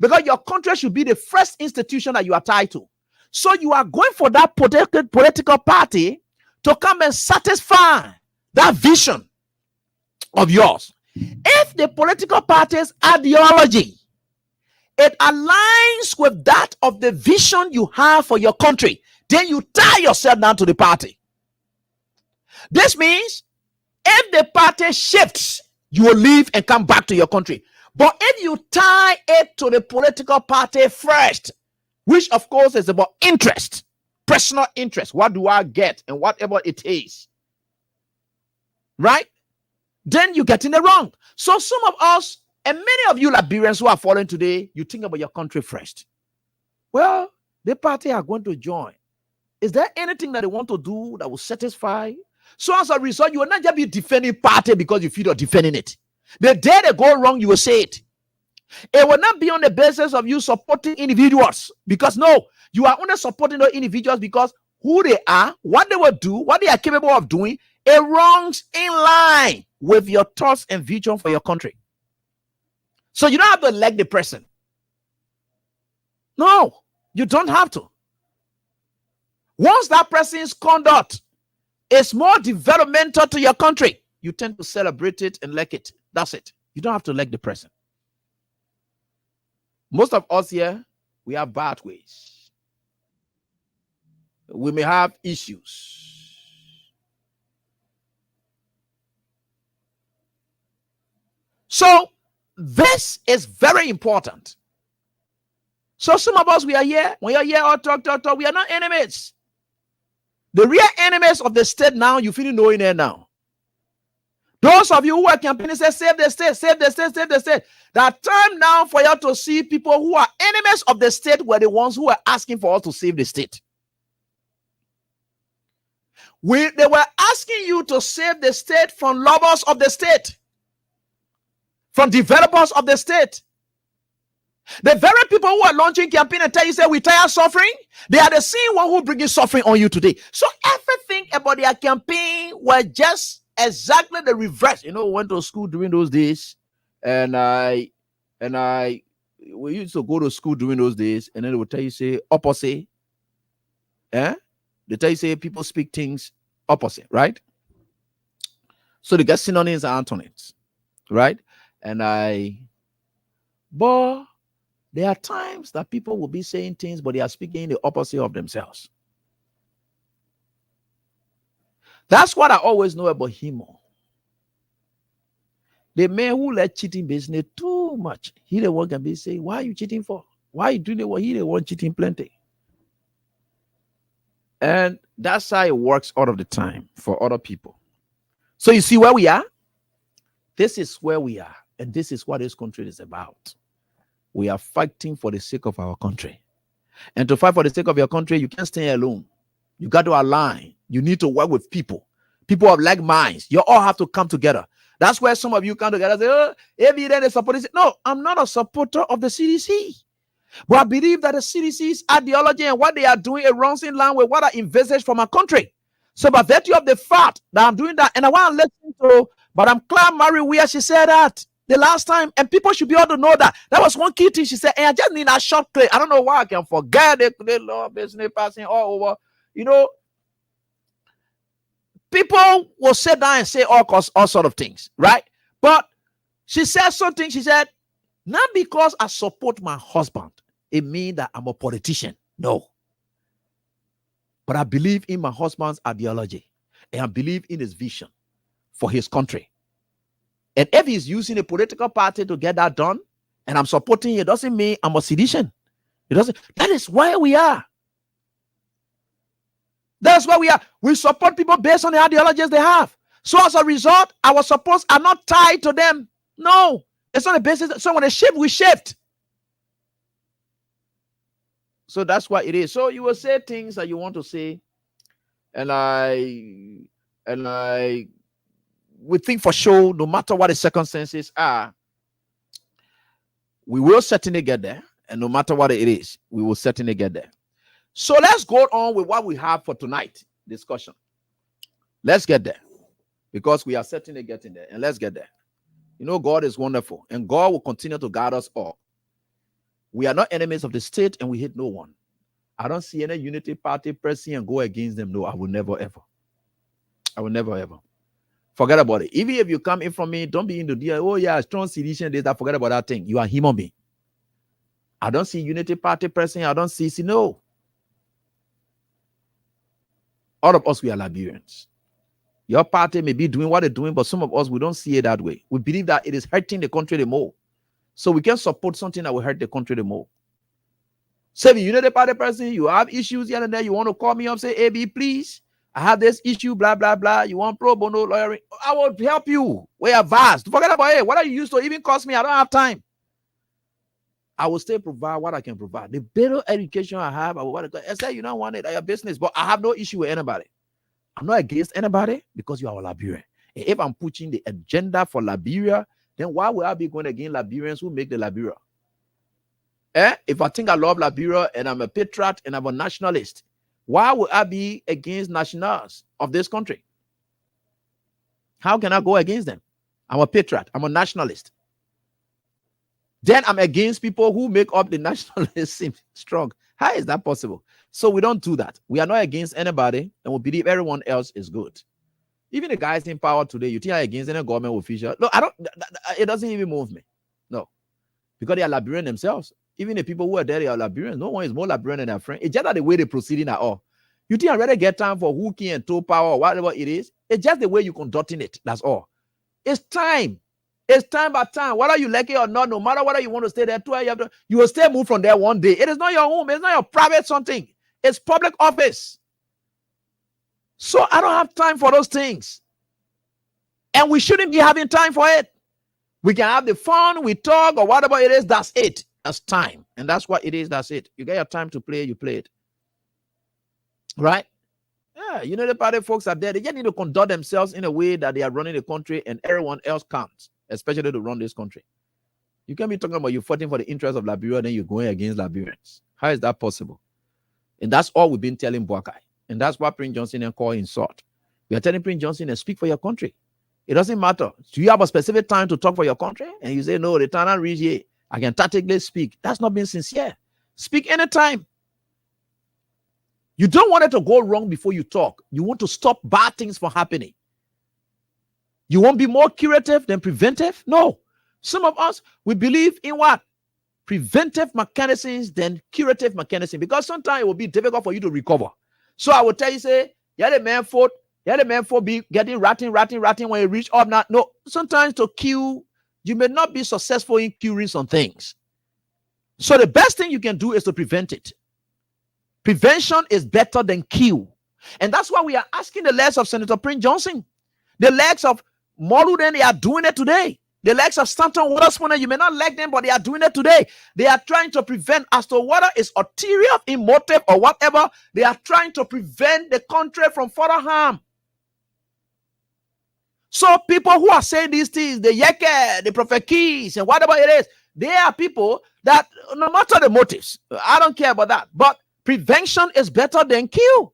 Because your country should be the first institution that you are tied to. So you are going for that political party to come and satisfy that vision of yours. If the political party's ideology, it aligns with that of the vision you have for your country, then you tie yourself down to the party. This means if the party shifts, you will leave and come back to your country. But if you tie it to the political party first, which of course is about interest, personal interest, what do I get and whatever it is, right? Then you get in the wrong. So some of us, and many of you Liberians who are following today, you think about your country first. Well, the party are going to join. Is there anything that they want to do that will satisfy? So as a result, you will not just be defending party because you feel you're defending it. The day they go wrong, you will say it. It will not be on the basis of you supporting individuals, because no, you are only supporting those individuals because who they are, what they will do, what they are capable of doing, it runs in line with your thoughts and vision for your country. So you don't have to elect the person. No, you don't have to. Once that person's conduct is more developmental to your country, you tend to celebrate it and like it. That's it. You don't have to elect the person. Most of us here, we have bad ways. We may have issues. So this is very important. So some of us, we are here. When you're here, talk. We are not enemies. The real enemies of the state now, you feel knowing it now. Those of you who are campaigning say, save the state, save the state, save the state. That time now for you to see people who are enemies of the state were the ones who were asking for us to save the state. They were asking you to save the state from lovers of the state, from developers of the state. The very people who are launching campaign and tell you, say, we tire suffering, they are the same one who bringing suffering on you today. So everything about their campaign was just exactly the reverse. You know, went to school during those days, and we used to go to school during those days, and then they would tell you, say, opposite. They tell you, say, people speak things opposite, right? So they get synonyms and antonyms, right? But there are times that people will be saying things, but they are speaking the opposite of themselves. That's what I always know about him. The man who let cheating business too much, he the one can be saying, why are you cheating for? Why are you doing what he the one cheating plenty? And that's how it works all of the time for other people. So you see where we are? This is where we are. And this is what this country is about. We are fighting for the sake of our country. And to fight for the sake of your country, you can't stay alone. You got to align. You need to work with people of like minds. You all have to come together. That's where some of you come together and say, oh, maybe then they support it. No, I'm not a supporter of the CDC. But I believe that the CDC's ideology and what they are doing, it runs in line with what I envisage for my country. So by virtue of the fact that I'm doing that, and I want to listen to Madam Claire Mary where she said that the last time, and people should be able to know that. That was one key thing she said, and I just need a short clip. I don't know why I can forget it. The law business passing all over. You know, people will sit down and say all sort of things, right? But she said something. She said, not because I support my husband, it means that I'm a politician. No. But I believe in my husband's ideology, and I believe in his vision for his country. And if he's using a political party to get that done, and I'm supporting it, doesn't mean I'm a sedition. It doesn't. That is where we are. That's where we are. We support people based on the ideologies they have. So as a result, our supports are not tied to them. No, it's on the basis. So when they shift, we shift. So that's what it is. So you will say things that you want to say, and I would think for sure, no matter what the circumstances are, We will certainly get there. And no matter what it is, we will certainly get there. So let's go on with what we have for tonight discussion. Let's get there. Because we are certainly getting there. And let's get there. You know, God is wonderful. And God will continue to guide us all. We are not enemies of the state and we hate no one. I don't see any unity party pressing and go against them. No, I will never, ever. I will never, ever. Forget about it. Even if you come in from me, don't be in the deal. Oh, yeah, strong sedition. That forget about that thing. You are human being. I don't see unity party pressing. I don't see, no. All of us, we are Liberians. Your party may be doing what they're doing, but some of us, we don't see it that way. We believe that it is hurting the country the more. So we can support something that will hurt the country the more. Say, you know the party person, you have issues here and there, you want to call me up, say, AB, please, I have this issue, blah, blah, blah. You want pro bono lawyering? I will help you. We are vast. Forget about it. What are you used to even cost me? I don't have time. I will still provide what I can provide. The better education I have, I will want to. I say you don't want it, your business, but I have no issue with anybody. I'm not against anybody because you are a Liberian. And if I'm pushing the agenda for Liberia, then why would I be going against Liberians who make the Liberia? If I think I love Liberia and I'm a patriot and I'm a nationalist, why would I be against nationals of this country? How can I go against them? I'm a patriot. I'm a nationalist. Then I'm against people who make up the nationalists seem strong. How is that possible? So we don't do that. We are not against anybody, and we believe everyone else is good. Even the guys in power today, you think I'm against any government official? No, I don't. It doesn't even move me. No, because they are Liberian themselves. Even the people who are there, they are Liberians. No one is more Liberian than their friend. It's just not the way they're proceeding at all. You think I rather get time for hooking and toe power or whatever it is? It's just the way you're conducting it. That's all. It's time. It's time by time. Whether you like it or not, no matter whether you want to stay there, you will still move from there one day. It is not your home. It's not your private something. It's public office. So I don't have time for those things. And we shouldn't be having time for it. We can have the fun, we talk, or whatever it is, that's it. That's time. And that's what it is, that's it. You get your time to play, you play it. Right? Yeah, you know the party folks are there. They just need to conduct themselves in a way that they are running the country and everyone else can't, especially to run this country. You can't be talking about you fighting for the interests of Liberia, then you're going against Liberians. How is that possible? And that's all we've been telling Buakai. And that's what Prince Johnson and call insult. We are telling Prince Johnson to speak for your country. It doesn't matter. Do you have a specific time to talk for your country? And you say, no, the time I reach here, I can tactically speak. That's not being sincere. Speak anytime. You don't want it to go wrong before you talk. You want to stop bad things from happening. You won't be more curative than preventive? No. Some of us, we believe in what? Preventive mechanisms than curative mechanisms, because sometimes it will be difficult for you to recover. So I will tell you, say, yeah, the man fought be getting ratting when you reach up. Now, no, sometimes to cure, you may not be successful in curing some things. So the best thing you can do is to prevent it. Prevention is better than cure. And that's why we are asking the legs of Senator Prince Johnson, the legs of Moluden, they are doing it today. The legs of Stanton Waterspoon, you may not like them, but they are doing it today. They are trying to prevent, as to whether it's ulterior in motive or whatever, they are trying to prevent the country from further harm. So people who are saying these things, the Yeke, the Prophet Keys, and whatever it is, they are people that, no matter the motives, I don't care about that, but prevention is better than cure.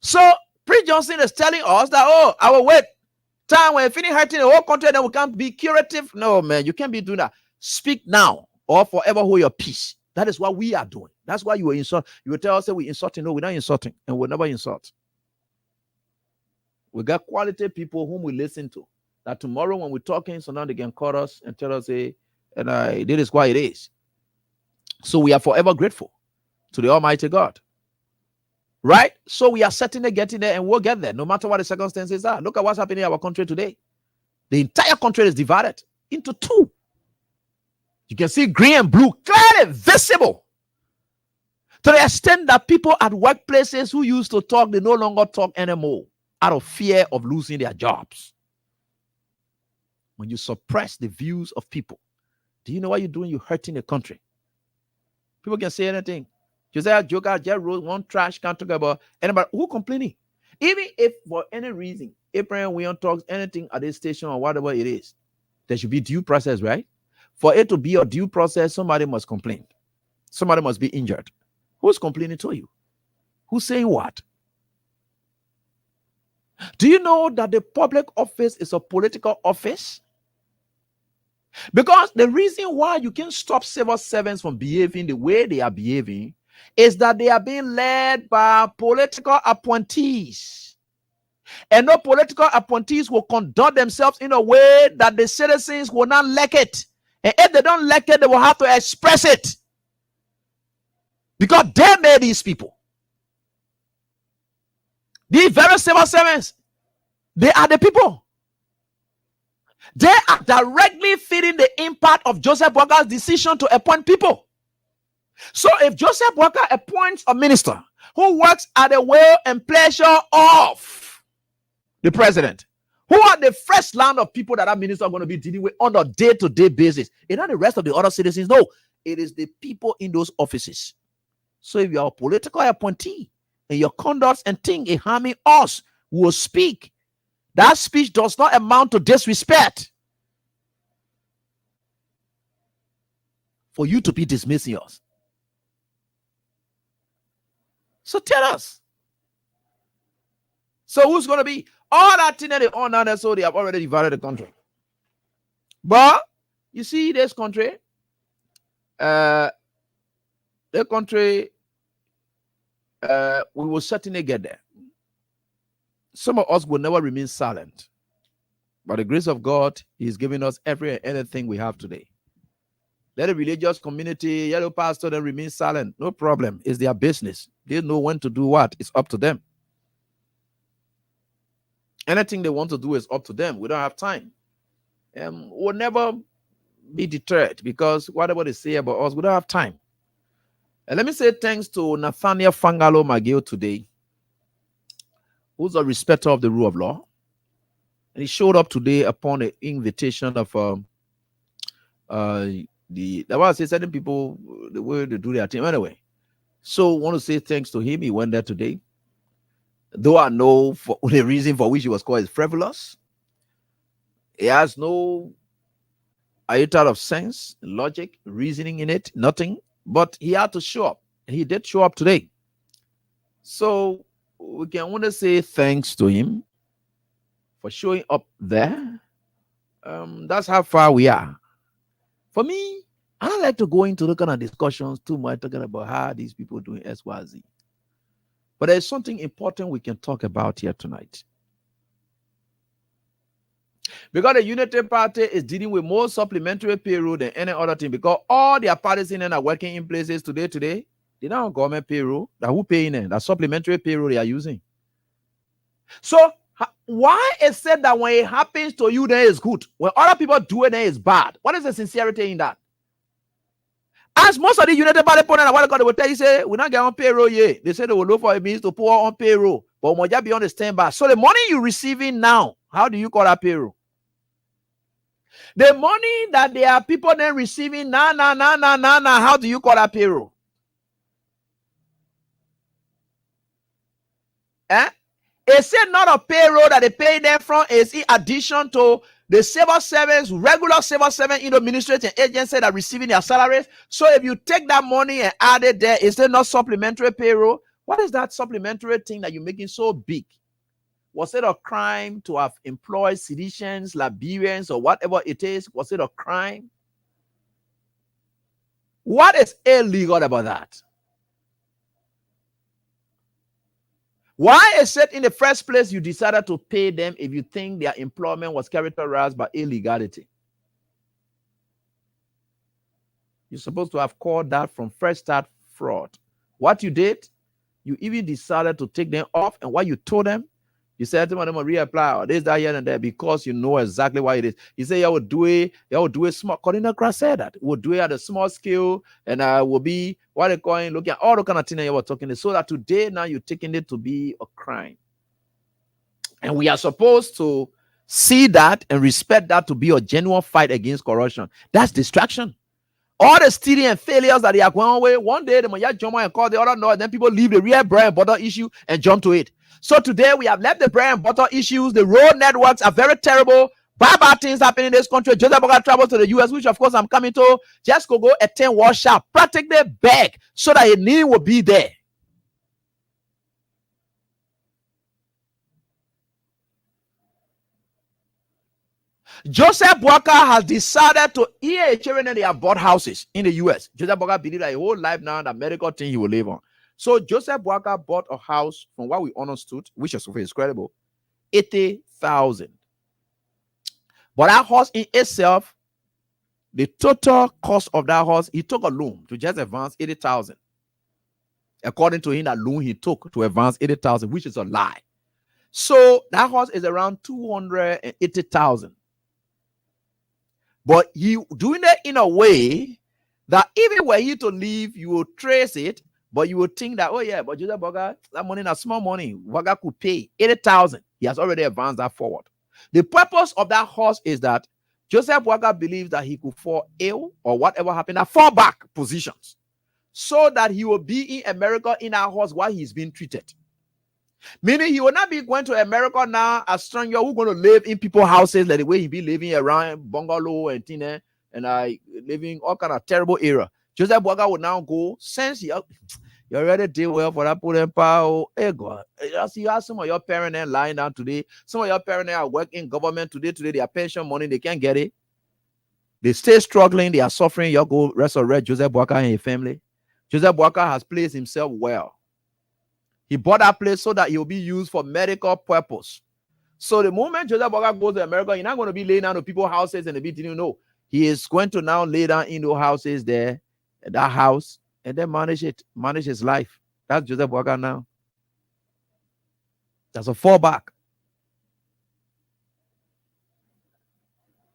So Prince Johnson is telling us that, oh, I will wait. Time when you finish hurting the whole country, then we can't be curative. No, man, you can't be doing that. Speak now or forever hold your peace. That is what we are doing. That's why you were insulting. You will tell us that we're insulting. No, we're not insulting, and we'll never insult. We got quality people whom we listen to. That tomorrow when we're talking, so now they can call us and tell us, hey, and this is why it is. So we are forever grateful to the Almighty God. Right? So we are certainly getting there, and we'll get there no matter what the circumstances are. Look at what's happening in our country today. The entire country is divided into two. You can see green and blue clearly visible. To the extent that people at workplaces who used to talk, they no longer talk anymore out of fear of losing their jobs. When you suppress the views of people, do you know what you're doing? You're hurting the country. People can say anything. Josiah Joker, Jerry Rose, one trash can't talk about anybody who complaining. Even if for any reason, Abraham William talks anything at this station or whatever it is, there should be due process, right? For it to be a due process, somebody must complain. Somebody must be injured. Who's complaining to you? Who's saying what? Do you know that the public office is a political office? Because the reason why you can stop civil servants from behaving the way they are behaving is that they are being led by political appointees. And no political appointees will conduct themselves in a way that the citizens will not like it. And if they don't like it, they will have to express it. Because they made these people. These very civil servants, they are the people. They are directly feeding the impact of Joseph Boakar's decision to appoint people. So if Joseph Boakar appoints a minister who works at the will and pleasure of the president, who are the first line of people that minister are going to be dealing with on a day-to-day basis, it's not the rest of the other citizens. No, it is the people in those offices. So if you are a political appointee and your conduct and thing is harming us, we will speak. That speech does not amount to disrespect for you to be dismissing us. So tell us. So who's going to be? All that thing that they own now, so they have already divided the country. But you see this country, we will certainly get there. Some of us will never remain silent. By the grace of God, He's giving us every and anything we have today. Let the religious community, yellow pastor, then remain silent. No problem. It's their business. They know when to do what. It's up to them. Anything they want to do is up to them. We don't have time. We'll never be deterred because whatever they say about us, we don't have time. And let me say thanks to Nathaniel Fangalo Mageo today, who's a respecter of the rule of law. And he showed up today upon the invitation of that was certain people, the way they do their thing anyway. So I want to say thanks to him. He went there today. Though I know for the reason for which he was called is frivolous. He has no iota of sense, logic, reasoning in it, nothing. But he had to show up. And he did show up today. So we can want to say thanks to him for showing up there. That's how far we are. For me, I don't like to go into the kind of discussions too much, talking about how these people doing XYZ. But there's something important we can talk about here tonight. Because the Unity Party is dealing with more supplementary payroll than any other thing. Because all their parties in there are working in places today. They don't have government payroll. That who paying them? That supplementary payroll they are using. So why is it that when it happens to you, then it's good? When other people do it, then it's bad. What is the sincerity in that? As most of the United Party opponents, they will tell you, say, we're not getting on payroll yet. They say they will look for a means to pour on payroll. But we just be on the standby. So the money you're receiving now, how do you call that payroll? The money that there are people then receiving now, how do you call that payroll? Is it not a payroll that they pay them from? Is in addition to the civil servants, regular civil servants in the administrative agency that are receiving their salaries? So if you take that money and add it there, is it not supplementary payroll? What is that supplementary thing that you're making so big? Was it a crime to have employed seditions, Liberians, or whatever it is? Was it a crime? What is illegal about that? Why is it in the first place you decided to pay them if you think their employment was characterized by illegality? You're supposed to have called that from first start fraud. What you did, you even decided to take them off, and what you told them, you said to them, reapply or this, that, here, and there, because you know exactly why it is. You say you will do it small. Cardinal Cross said that. We'll do it at a small scale, and will be what they call looking at all the kind of things that you were talking about. So that today now you're taking it to be a crime. And we are supposed to see that and respect that to be a genuine fight against corruption. That's distraction. All the stealing and failures that they are going away, one day they might jump on and call the other no, and then people leave the real bread and butter issue and jump to it. So today we have left the bread and butter issues. The road networks are very terrible, Bad things happen in this country. Joseph Boga travels to the US, which of course I'm coming to. Just go attend workshop, practically beg so that a name will be there. Joseph Boga has decided to hear children and they have bought houses in the US. Joseph Boga believed that a whole life now, the medical thing he will live on. So Joseph Boga bought a house from what we understood, which is incredible, 80,000. But that house in itself, the total cost of that house, he took a loan to just advance 80,000. According to him, that loan he took to advance 80,000, which is a lie. So that house is around 280,000. But he doing it in a way that even were he to leave, you will trace it, but you would think that, oh yeah, but Joseph Boga, that money is small money. Boga could pay 80,000. He has already advanced that forward. The purpose of that house is that Joseph Boga believes that he could fall ill or whatever happened, that fall back positions, so that he will be in America in our house while he's being treated. Meaning he will not be going to America now as stranger who's going to live in people's houses like the way he be living around bungalow and thing, and living all kind of terrible era. Joseph Boga will now go, since you already did well for that put power. Hey God, you have some of your parents lying down today. Some of your parents are working in government today, their pension money, they can't get it. They stay struggling, they are suffering. You go resurrect Joseph Boga and his family. Joseph Boga has placed himself well. He bought that place so that he will be used for medical purpose. So the moment Joseph Boga goes to America, he's not going to be laying down to people's houses and they didn't know. He is going to now lay down in those houses there, that house, and then manage his life. That's Joseph Boga now. That's a fallback.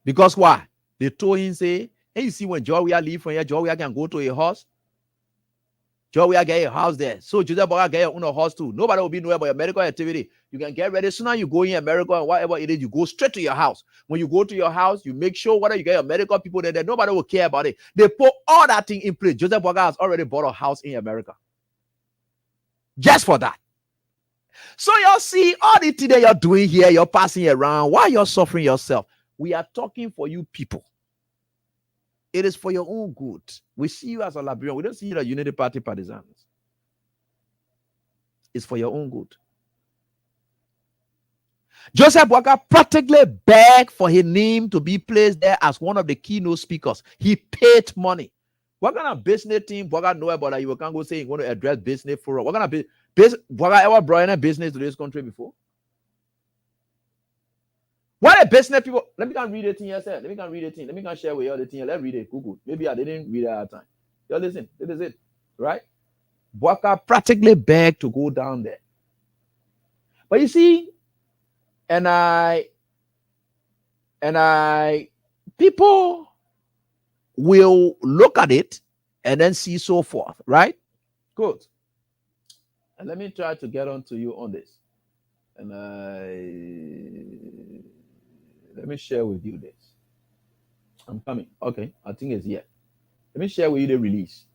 Because why? They told him, say, hey, you see when Georgia leave from here, Georgia can go to a house. Georgia get a house there. So Joseph Boga get your own house too. Nobody will be knowing about your medical activity. You can get ready. So now you go in America and whatever it is, you go straight to your house. When you go to your house, you make sure whether you get your medical people there, nobody will care about it. They put all that thing in place. Joseph Boga has already bought a house in America. Just for that. So y'all see all the thing that you're doing here, you're passing around. Why you're suffering yourself? We are talking for you people. It is for your own good. We see you as a Liberian. We don't see you as Unity Party partisans. It's for your own good. Joseph Boga practically begged for his name to be placed there as one of the keynote speakers. He paid money. What kind of business team Boga know about that you can't go say you're going to address business forum? What kind of business Boga ever brought in business to this country before? What a business people. Let me read it in yourself. Let me read it in. Let me share with you the thing. Let's read it. Google. Maybe I didn't read it at the time. You listen. This is it. Right? Boga practically begged to go down there. But you see, people will look at it and then see so forth. Right? Good. And let me try to get on to you on this. And let me share with you this. I'm coming. Okay, I think it's here. Let me share with you the release.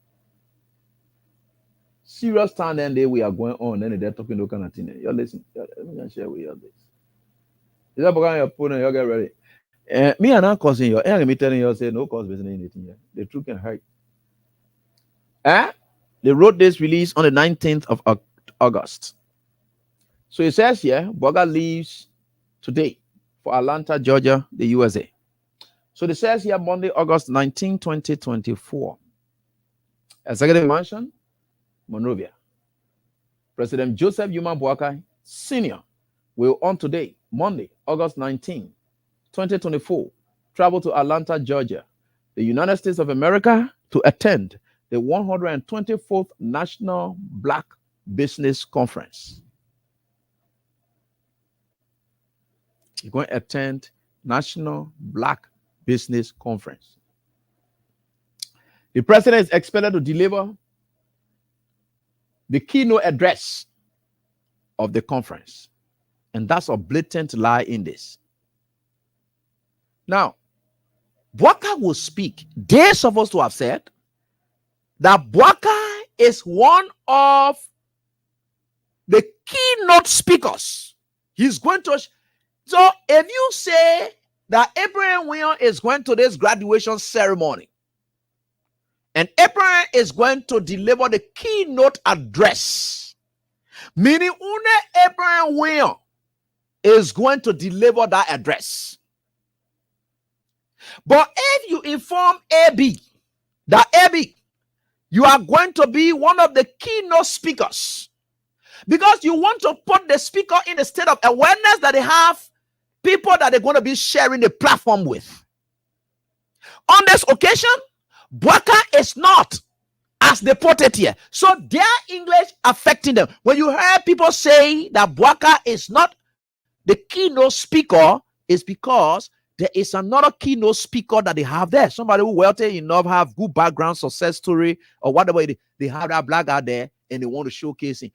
Serious time and day we are going on, and they're talking no kind of thing. You listen. Let me share with you this. Is that because you're putting you get ready? Me and I'm causing you. And me telling you, say no cause business anything here. The truth can hurt. They wrote this release on the 19th of August. So it says here, Boga leaves today for Atlanta, Georgia, the USA. So it says here, Monday, August 19, 2024. Executive Mansion, Monrovia. President Joseph Yuma Boakai Sr. will on today, Monday, August 19, 2024, travel to Atlanta, Georgia, the United States of America, to attend the 124th National Black Business Conference. You're going to attend National Black Business Conference. The president is expected to deliver the keynote address of the conference. And that's a blatant lie in this. Now, Boakai will speak. They're supposed to have said that Boakai is one of the keynote speakers. He's going to... So if you say that Abraham Williams is going to this graduation ceremony. And Abraham is going to deliver the keynote address. Meaning, Abraham Williams is going to deliver that address. But if you inform AB that AB, you are going to be one of the keynote speakers, because you want to put the speaker in a state of awareness that they have people that they're going to be sharing the platform with. On this occasion, Bwaka is not, as they put it here. So their English affecting them. When you hear people say that Bwaka is not the keynote speaker, is because there is another keynote speaker that they have there. Somebody who wealthy enough, have good background, success story, or whatever. They have that black guy there and they want to showcase him.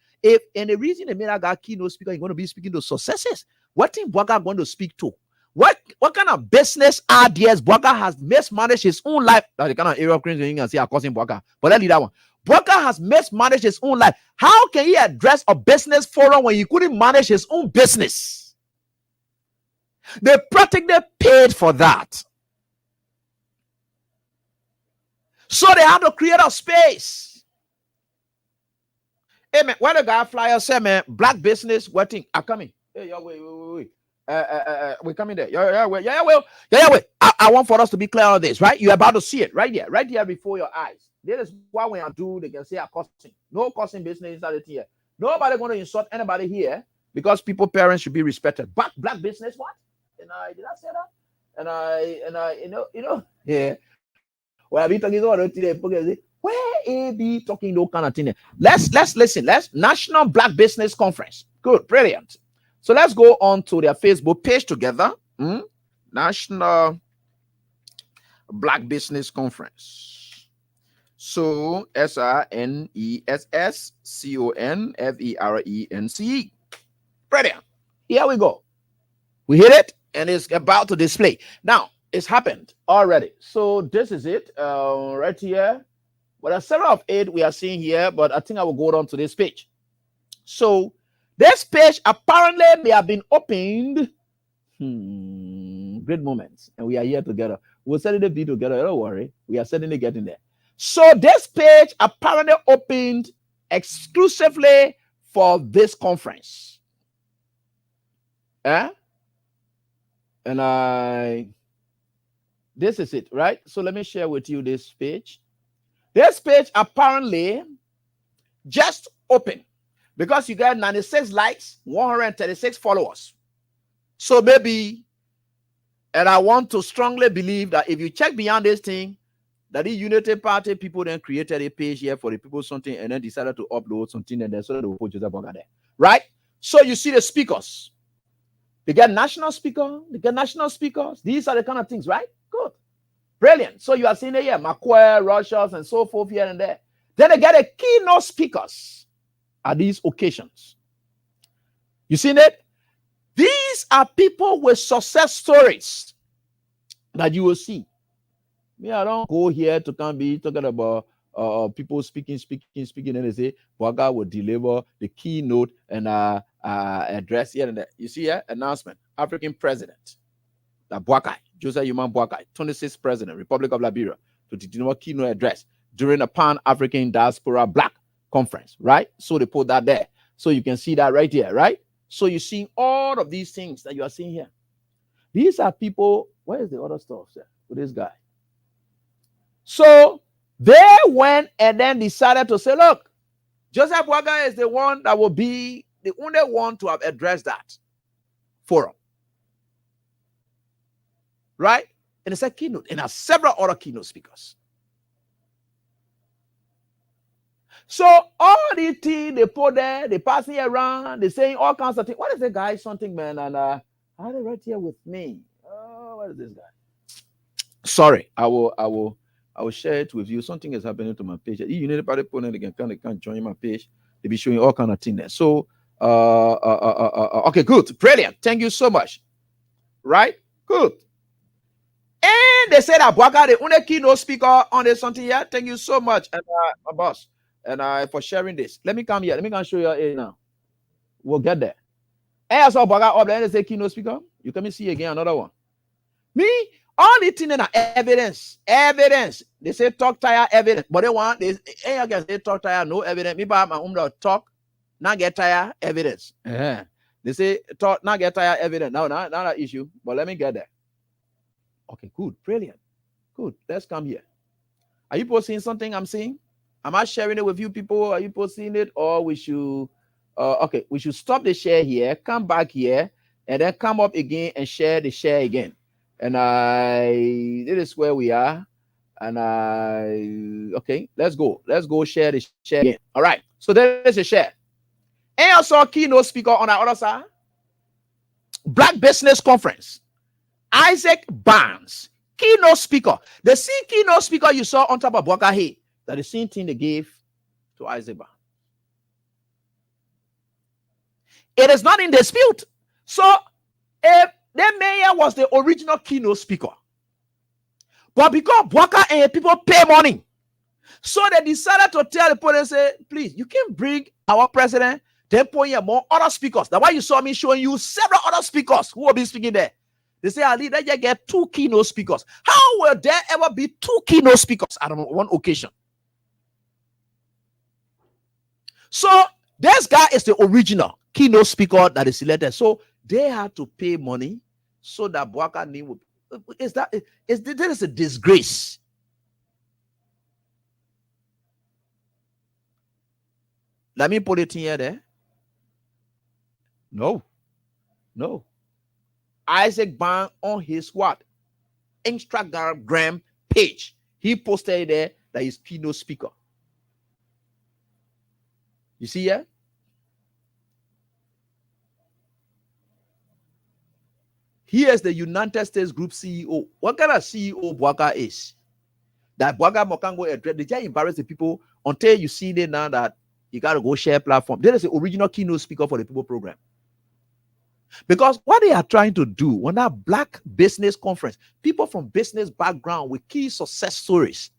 And the reason they made that guy keynote speaker, he's going to be speaking to successes. What thing Bwaka going to speak to? What kind of business ideas Bwaka has mismanaged his own life? That's the kind of area of Christian you can see causing Bwaka. But let's leave that one. Bwaka has mismanaged his own life. How can he address a business forum when he couldn't manage his own business? They practically paid for that. So they had to create a space. Hey man, when the guy flyer said, man, black business, what thing are coming? Hey, yo, wait. We're coming there. Yeah, wait. I want for us to be clear on this, right? You're about to see it right here before your eyes. This is what when I do, they can say a cussing. No cussing business inside here. Nobody going to insult anybody here because parents should be respected. But black business, what? And did I say that? And yeah. Well, I be talking about today. Where AB talking no kind of thing? Let's listen. Let's National Black Business Conference. Good, brilliant. So let's go on to their Facebook page together. National Black Business Conference. So SRNESSCONFERENCE. Brilliant. Here we go. We hit it and it's about to display. Now, it's happened already. So this is it right here. Well, there's several of it we are seeing here, but I think I will go down to this page. So this page apparently may have been opened. Great moments. And we are here together. We'll certainly be together. Don't worry. We are certainly getting there. So this page apparently opened exclusively for this conference. And this is it, right? So let me share with you this page. This page apparently just opened because you got 96 likes, 136 followers. So maybe, and I want to strongly believe that if you check beyond this thing, that the Unity Party people then created a page here for the people something and then decided to upload something and then so they will put Joseph Boga there, right? So you see the speakers. They get national speaker, they get national speakers. These are the kind of things, right? Good. Brilliant. So you are seeing it here, McQuarrie, Russians, and so forth here and there. Then they get a keynote speakers at these occasions. You seen it? These are people with success stories that you will see. Me, I don't go here to come be talking about people speaking, and they say Bwaga will deliver the keynote and address here and there. You see here, announcement, African president, the Bwakai, Joseph Human Bwakai, 26th president, Republic of Liberia, to deliver keynote address during a Pan-African Diaspora Black Conference, right? So they put that there. So you can see that right here, right? So you're seeing all of these things that you are seeing here. These are people, where is the other stuff, sir, with this guy? So they went and then decided to say, look, Joseph Bwaga is the one that will be the only one to have addressed that forum. Right? And it's a keynote. And there's several other keynote speakers. So all these things they put there, they passing around, they saying all kinds of things. What is the guy? Something, man, and are they right here with me? Oh, what is this guy? Sorry, I will share it with you. Something is happening to my page. You need a opponent again, can't join my page. They be showing all kind of things there. So okay, good, brilliant. Thank you so much. Right? Good. And they said that Bwaga, the only keynote speaker on this something here. Thank you so much, and my boss, and for sharing this. Let me come here. Let me come show you here now. We'll get there. And I saw Bwaga up there and they say keynote speaker. You come and see again another one. Me, all the thing na evidence. They say talk tire evidence, but they can say talk tire no evidence. Me by my talk, not get tire evidence. They say talk, not get tire evidence. No, not an issue. But let me get there. Okay, good, brilliant, good. Let's come here. Are you posting something I'm seeing? Am I sharing it with you people? Are you posting it, or we should? Okay, we should stop the share here, come back here, and then come up again and share the share again. And this is where we are. And okay, let's go share the share again. All right, so there is a share. And also keynote speaker on our other side, Black Business Conference, Isaac Barnes, keynote speaker. The same keynote speaker you saw on top of Bwakahe, that the same thing they gave to Isaac Barnes. It is not in dispute. So if the mayor was the original keynote speaker, but because Bwaka and people pay money, so they decided to tell the police, say, please, you can bring our president, then put here more other speakers. That's why you saw me showing you several other speakers who will be speaking there. They say, Ali, they just get 2 keynote speakers. How will there ever be 2 keynote speakers on one occasion? So this guy is the original keynote speaker that is selected. So they had to pay money so that Bwaka name would. There is a disgrace. Let me put it in here there. No. Isaac Barnes on his what? Instagram page. He posted there that he's keynote speaker. You see here? Here's the United States Group CEO. What kind of CEO Bwaka is? That Bwaka Mokango address. They just embarrass the people until you see it now that you got to go share platform. There is the original keynote speaker for the People program. Because what they are trying to do when that Black Business Conference, people from business background with key success stories.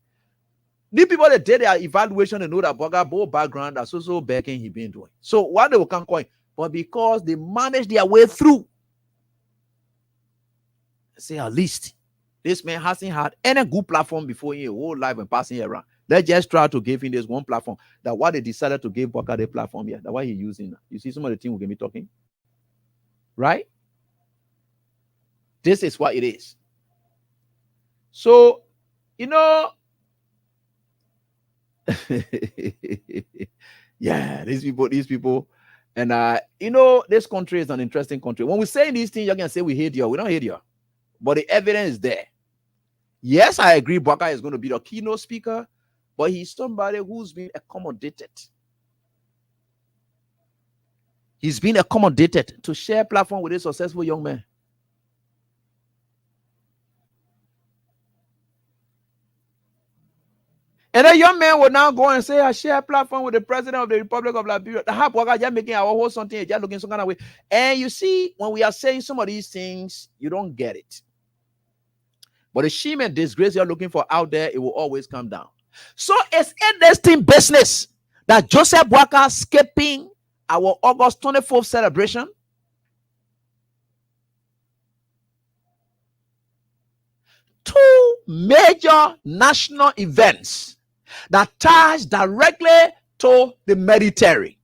The people that did their evaluation and know that Bwaka both background that's also backing he been doing. So what they will come coin, but because they managed their way through. Say at least this man hasn't had any good platform before in your whole life and passing around. They just try to give him this one platform. That why they decided to give Bwaka the platform here. That's why he's using. You see some of the things we're gonna be talking, right? This is what it is. So, you know, yeah, these people, and you know, this country is an interesting country. When we say these things, you can say we hate you. We don't hate you. But the evidence is there. Yes, I agree Bwaka is going to be the keynote speaker, but he's somebody who's been accommodated. He's been accommodated to share platform with a successful young man. And that young man will now go and say, I share a platform with the president of the Republic of Liberia. The Bwaka just making our whole something, just looking some kind of way. And you see, when we are saying some of these things, you don't get it. But the shame and disgrace you're looking for out there, it will always come down. So it's interesting business that Joseph Bwaka skipping our August 24th celebration. Two major national events that ties directly to the military.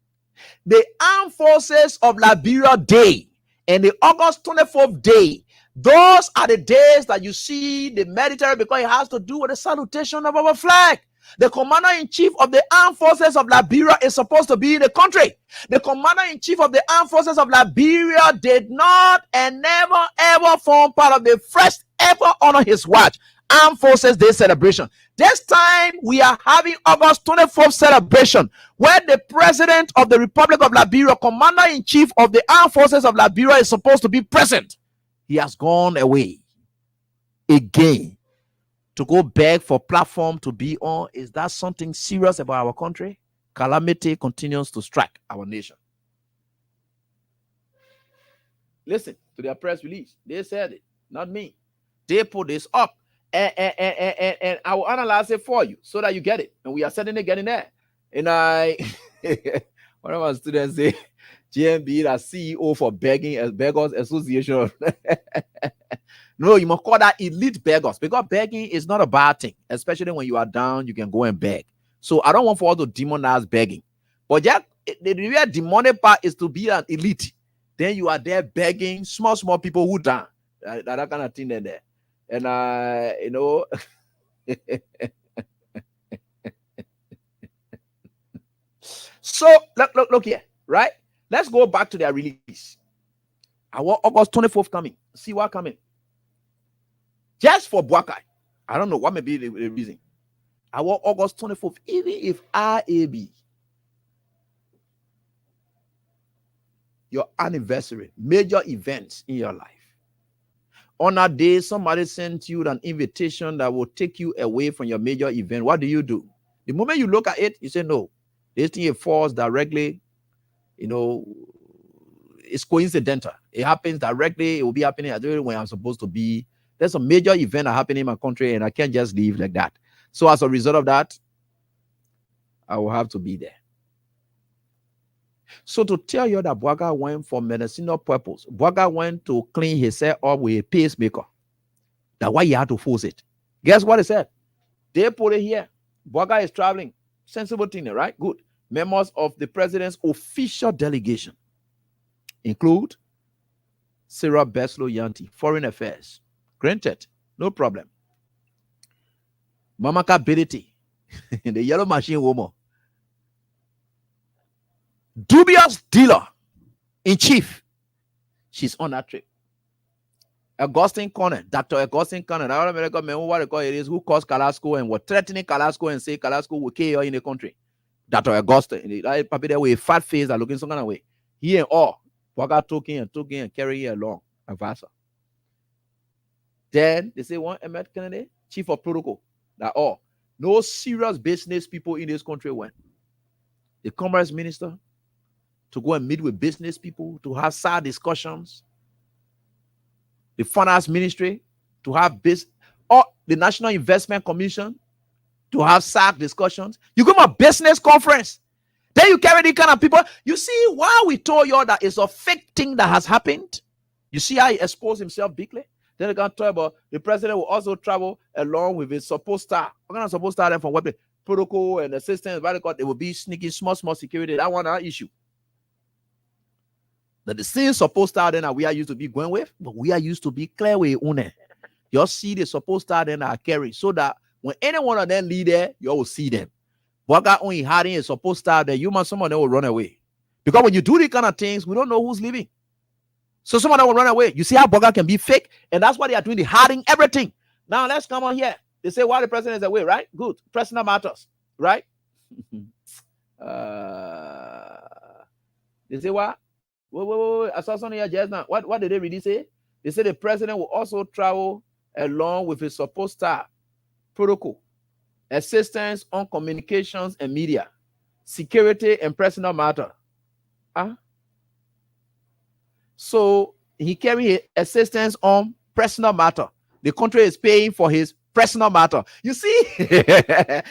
The Armed Forces of Liberia Day and the August 24th Day. Those are the days that you see the military because it has to do with the salutation of our flag. The commander-in-chief of the Armed Forces of Liberia is supposed to be in the country. The commander-in-chief of the Armed Forces of Liberia did not and never ever form part of the first ever honor his watch Armed Forces Day celebration. This time we are having August 24th celebration where the president of the Republic of Liberia, commander-in-chief of the Armed Forces of Liberia is supposed to be present. He has gone away again to go beg for platform to be on. Is that something serious about our country? Calamity continues to strike our nation. Listen to their press release. They said it, not me. They put this up and I will analyze it for you so that you get it. And we are certainly getting there. And one of our students say, GMB, the CEO for Beggars Association. No, you must call that elite beggars, because begging is not a bad thing, especially when you are down, you can go and beg. So I don't want for us to demonize begging. But yeah, the real demonic part is to be an elite. Then you are there begging small people who down. That kind of thing there. And you know, so look here, right? Let's go back to their release. Our August 24th coming. See what coming. Just for Buakai. I don't know what may be the reason. Our August 24th, even if RAB, your anniversary, major events in your life. On that day, somebody sent you an invitation that will take you away from your major event. What do? The moment you look at it, you say, no, this thing falls directly, it's coincidental. It happens directly. It will be happening at when I'm supposed to be. There's a major event happening in my country, and I can't just leave like that. So as a result of that, I will have to be there. So to tell you that Bwaga went for medicinal purpose, Bwaga went to clean himself up with a pacemaker. That's why he had to force it. Guess what he said? They put it here. Bwaga is traveling. Sensible thing, right? Good. Members of the president's official delegation include Sarah Beslow Yanti, Foreign Affairs. Granted, no problem. Mamaka Bility, the yellow machine woman. Dubious dealer in chief. She's on that trip. Augustine Connor, Dr. Augustine Connor, I don't remember what they call it is, who caused Carrasco and was threatening Carrasco and say Carrasco will kill you in the country. Dr. Augustine, like Papi there with a fat face that looking some kind of way. He and all, Waga talking and carrying it along. Avasa. Then they say one Emmett Kennedy, chief of protocol. That all. No serious business people in this country went. The commerce minister to go and meet with business people, to have sad discussions. The finance ministry to have or the National Investment Commission to have SAC discussions. You go to a business conference. Then you carry the kind of people. You see why we told you that it's a fake thing that has happened. You see how he exposed himself bigly. Then they can talk about the president will also travel along with his supposed star. We're gonna supposed star them from what protocol and assistance. They will be sneaking small security. That one our issue. That the same supposed star then that we are used to be going with, but we are used to be clear with one. You see the supposed star then that carry, so that when any one of them lead there, you will see them. What got only hiding a supposed star there, you must someone that will run away. Because when you do these kind of things, we don't know who's leaving. So someone that will run away. You see how Boga can be fake, and that's why they are doing the hiding everything. Now let's come on here. They say why the president is away, right? Good. Personal matters, right? They say what? Wait. I saw something here just now. What did they really say? They say the president will also travel along with his supposed staff, protocol, assistance on communications and media, security and personal matter. So he carry assistance on personal matter. The country is paying for his personal matter. You see, I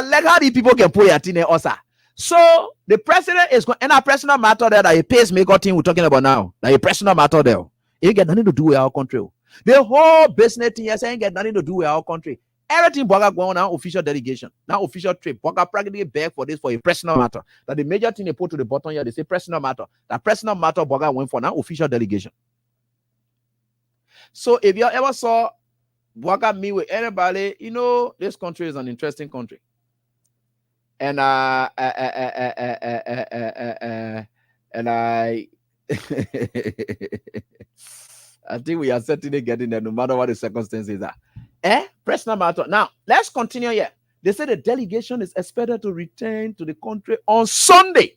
like how the people can put it in also. So the president is going in a personal matter there that a pacemaker thing we're talking about now. That a personal matter there. It get nothing to do with our country. The whole business thing you're saying get nothing to do with our country. Everything Boga going on now, official delegation, now official trip. Boga practically beg for this for a personal matter. That the major thing they put to the bottom here, they say personal matter. That personal matter Boga went for now, official delegation. So if you ever saw Boga meet with anybody, this country is an interesting country. And I I think we are certainly getting there no matter what the circumstances are. Personal matter. Now, let's continue here. They say the delegation is expected to return to the country on Sunday.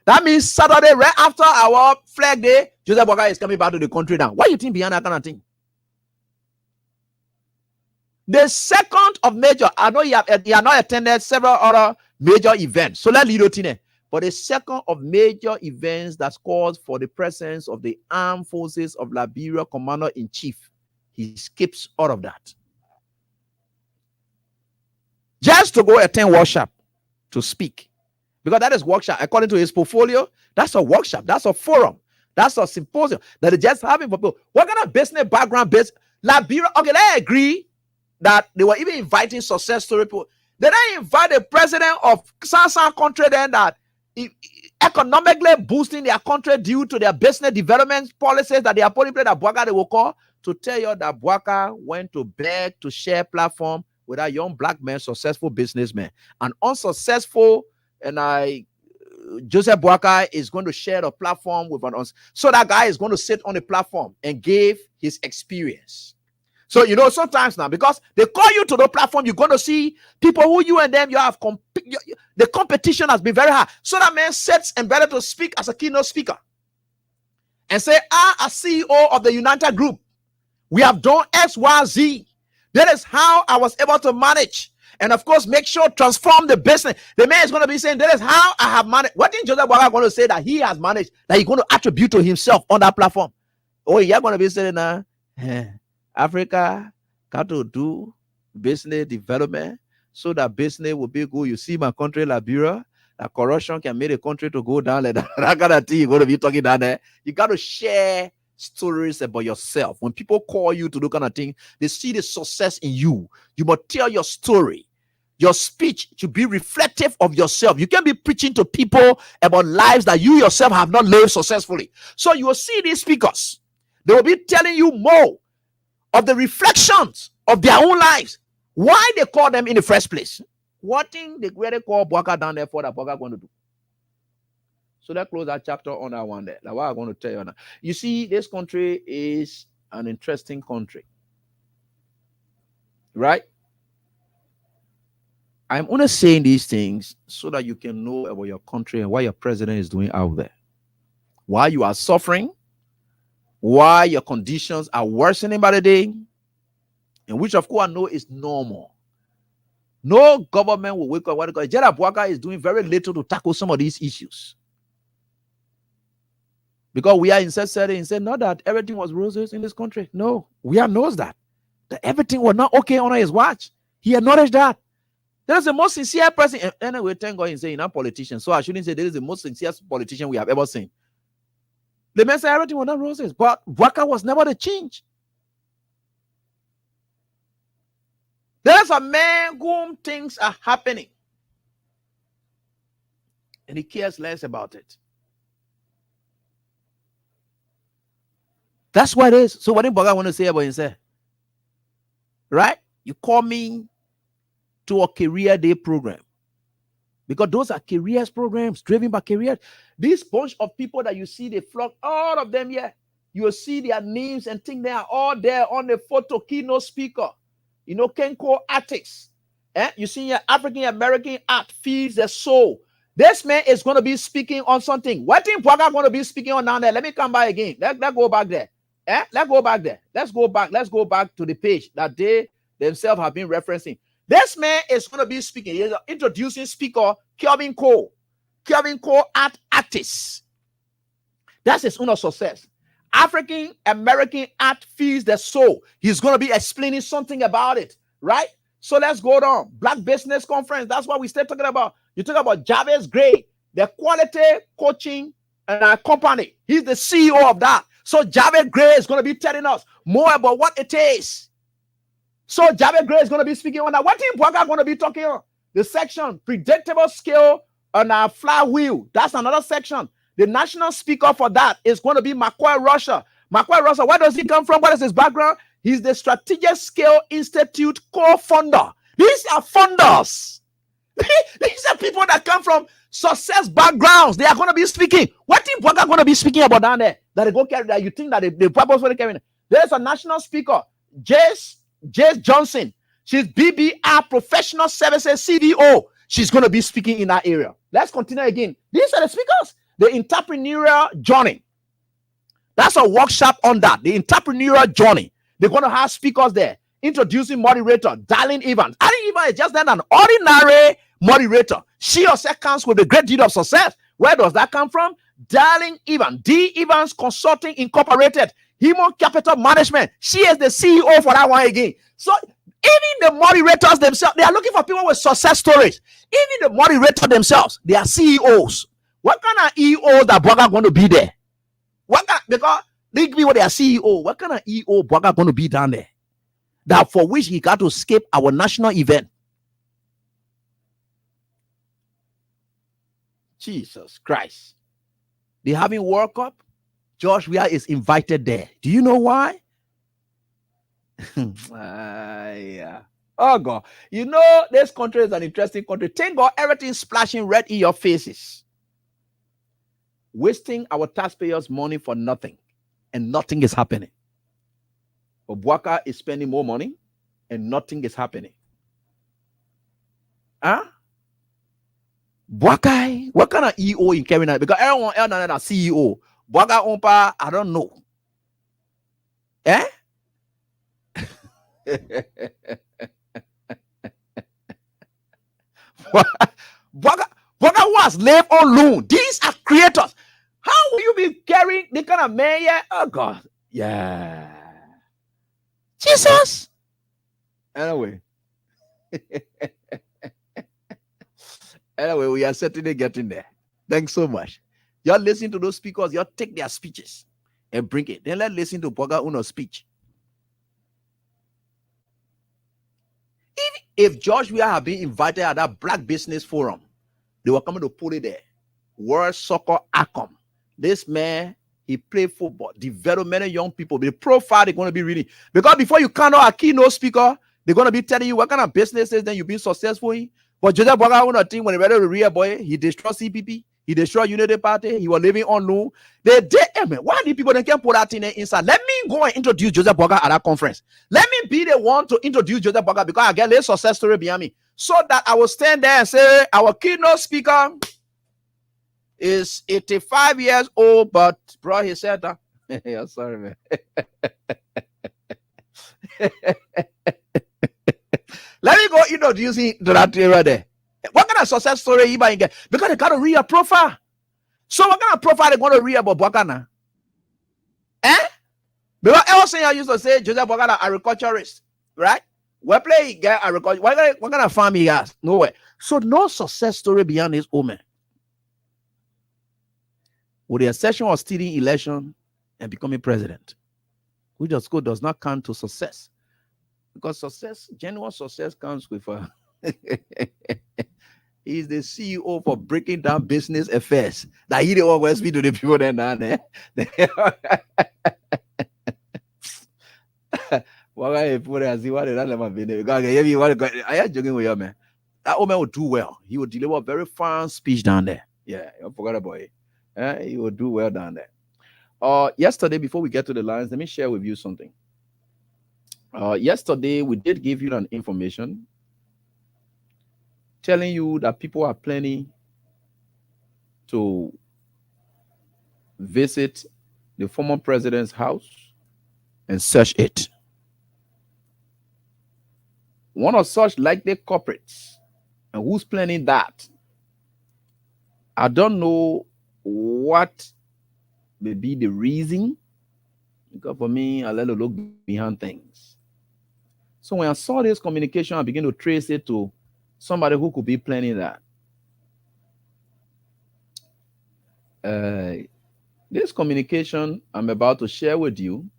That means Saturday, right after our flag day, Joseph Boga is coming back to the country now. What do you think behind that kind of thing? The second of major, I know you have not attended several other major events. So let's lead it. But the second of major events that calls for the presence of the armed forces of Liberia commander-in-chief, he skips all of that. Just to go attend worship, to speak. Because that is workshop. According to his portfolio, that's a workshop. That's a forum. That's a symposium that they just having for people. What kind of business background base? Liberia. Okay, they agree that they were even inviting success story people. They didn't invite the president of some country then that economically boosting their country due to their business development policies that they are putting in place that Bwaka they will call to tell you that Bwaka went to beg to share platform with a young black man, successful businessman, an unsuccessful Joseph Bwaka is going to share the platform with so that guy is going to sit on the platform and give his experience. So, you know, sometimes now, because they call you to the platform, you're going to see people who you and them, you have the competition has been very high. So that man sits and better to speak as a keynote speaker and say, as CEO of the United Group, we have done X, Y, Z. That is how I was able to manage. And of course, make sure transform the business. The man is going to be saying, that is how I have managed. What is Joseph Bwaka going to say that he has managed, that he's going to attribute to himself on that platform? Oh, you're going to be saying, Africa got to do business development so that business will be good. You see my country, Liberia, that corruption can make the country to go down like that. That kind of thing you're going to be talking down there. You got to share stories about yourself. When people call you to do kind of thing, they see the success in you. You must tell your story. Your speech should be reflective of yourself. You can't be preaching to people about lives that you yourself have not lived successfully. So you will see these speakers. They will be telling you more of the reflections of their own lives. Why they call them in the first place. What thing they really call Bwaka down there for that Bwaka going to do. So let's close that chapter on that one there. Like what I'm going to tell you now. You see, this country is an interesting country. Right? I'm only saying these things so that you can know about your country and what your president is doing out there. Why you are suffering, why your conditions are worsening by the day, and which of course I know is normal. No government will wake up. Joseph Bwaka is doing very little to tackle some of these issues. Because we are in such setting and say, not that everything was roses in this country. No, we are knows that everything was not okay on his watch. He acknowledged that. There is the most sincere person. Anyway, thank God he's saying not politician. So I shouldn't say there is the most sincere politician we have ever seen. The man said everything was not roses, but Bwaka was never the change. There's a man whom things are happening, and he cares less about it. That's what it is. So what did Bwaka want to say about himself? Right? You call me to a career day program. Because those are careers programs driven by careers. This bunch of people that you see, they flock, all of them here. You will see their names and think they are all there on the photo, keynote speaker. You know, Kenko artists. You see your African American art feeds the soul. This man is going to be speaking on something. What thing Bwaka going to be speaking on down there? Let me come back again. Let's go back there. Let's go back there. Let's go back to the page that they themselves have been referencing. This man is going to be speaking. He's introducing speaker Kelvin Cole. Kelvin Cole artist. That's his own success. African American art feeds the soul. He's going to be explaining something about it, right? So let's go down. Black Business Conference. That's what we still talking about. You talk about Jarvis Gray, the quality coaching company. He's the CEO of that. So Jarvis Gray is going to be telling us more about what it is. So Jarvis Gray is going to be speaking on that. What is Bwaka going to be talking on? The section, predictable scale on a flywheel. That's another section. The national speaker for that is going to be McCoy Russia. McCoy Russia, where does he come from? What is his background? He's the Strategic Scale Institute co-founder. These are funders. These are people that come from success backgrounds. They are going to be speaking. What is Bwaka going to be speaking about down there? That they go carry that you think that they purposefully carry. There's a national speaker, Jace Johnson. She's BBR Professional Services CDO. She's going to be speaking in that area. Let's continue again. These are the speakers. The entrepreneurial journey. That's a workshop on that. The entrepreneurial journey. They're going to have speakers there. Introducing moderator, Darlene Evans. Darlene Evans is just then an ordinary moderator. She herself comes with a great deal of success. Where does that come from? Darlene Evans, D. Evans Consulting Incorporated, Human Capital Management. She is the CEO for that one again. So Even the moderators themselves, they are looking for people with success stories. Even the moderator themselves, they are CEOs. What kind of EO that Boga going to be there? What kind, because they people they are CEO. What kind of EO Boga going to be down there? That for which he got to escape our national event. Jesus Christ. They having World Cup. Josh Weah is invited there. Do you know why? Yeah. Oh God. You know, this country is an interesting country. Thank God everything splashing red in your faces. Wasting our taxpayers' money for nothing. And nothing is happening. But Bwaka is spending more money and nothing is happening. Huh? Bwaka, what kind of EO in carrying out? Because everyone else is CEO. Bwaka Ompa, I don't know. Eh? Bwaka was slave on loan. These are creators. How will you be carrying the kind of man? Yeah. Oh God. Yeah. Jesus. Anyway. Anyway, we are certainly getting there. Thanks so much. Y'all listen to those speakers. Y'all take their speeches and bring it. Then let's listen to Boga Uno's speech. If George Weah had been invited at that Black Business Forum, they were coming to put it there. World Soccer Outcome. This man, he played football, developed many young people. The profile they're going to be reading. Because before you count out a keynote speaker, they're going to be telling you what kind of businesses then you've been successful in. But Joseph Boga Uno team, when he read the real boy, he destroyed CPP, he destroyed Unity Party, he was living on loan. They did, why did people then can't put that in there inside? Let me go and introduce Joseph Boga at that conference. Let me be the one to introduce Joseph Boga because I get a success story behind me. So that I will stand there and say, our keynote speaker is 85 years old, but bro, he said that. Yeah, sorry, man. Let me go introduce him to that area there. What kind of success story you might get? Because they got to read a profile. So what kind of profile they going to read about Bwakana? Eh? Because everything I used to say, Joseph Bwakana, agriculturist, right? What play he get agriculture? What kind of farm he has? Nowhere. So no success story beyond his omen. With the exception of stealing election and becoming president, which of course does not count to success. Because success, genuine success comes with he's the CEO for breaking down business affairs. That he the one who speak to the people then down there. Why put it what did I never been there? I am joking with you, man. That old man will do well. He will deliver a very fine speech down there. Yeah, I forgot about it. He will do well down there. Yesterday, before we get to the lines, let me share with you something. Yesterday, we did give you an information telling you that people are planning to visit the former president's house and search it. One of such likely culprits, and who's planning that? I don't know what may be the reason, because for me, I let it look behind things. So when I saw this communication, I began to trace it to somebody who could be planning that. This communication I'm about to share with you,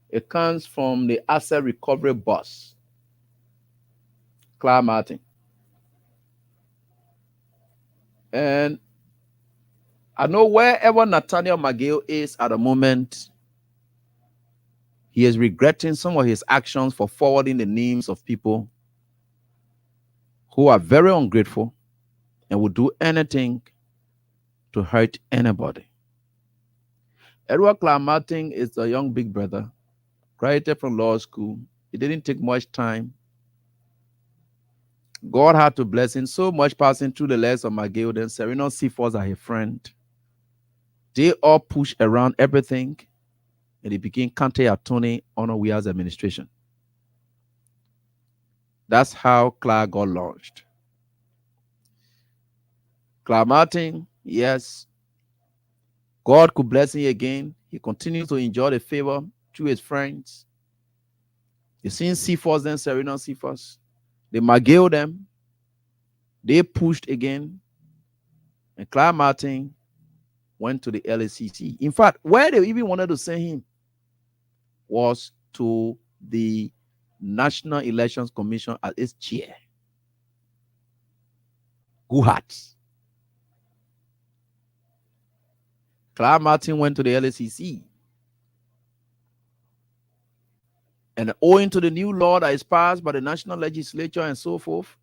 it comes from the asset recovery boss, Clark Martin. And I know wherever Nathaniel McGill is at the moment, he is regretting some of his actions for forwarding the names of people who are very ungrateful and will do anything to hurt anybody. Edward Clark Martin is a young big brother, graduated from law school. It didn't take much time. God had to bless him so much, passing through the legs of McGill, then Serena Seaforth as a friend. They all pushed around everything, and they became county attorney under Weah's administration. That's how Clark got launched. Clark Martin, yes, God could bless him again. He continues to enjoy the favor through his friends. You seen Cephas then, Serena Cephas? They McGill them. They pushed again. And Clive Martin went to the LACC. In fact, where they even wanted to send him was to the National Elections Commission as its chair. Guhat. Clive Martin went to the LACC. And owing to the new law that is passed by the national legislature and so forth,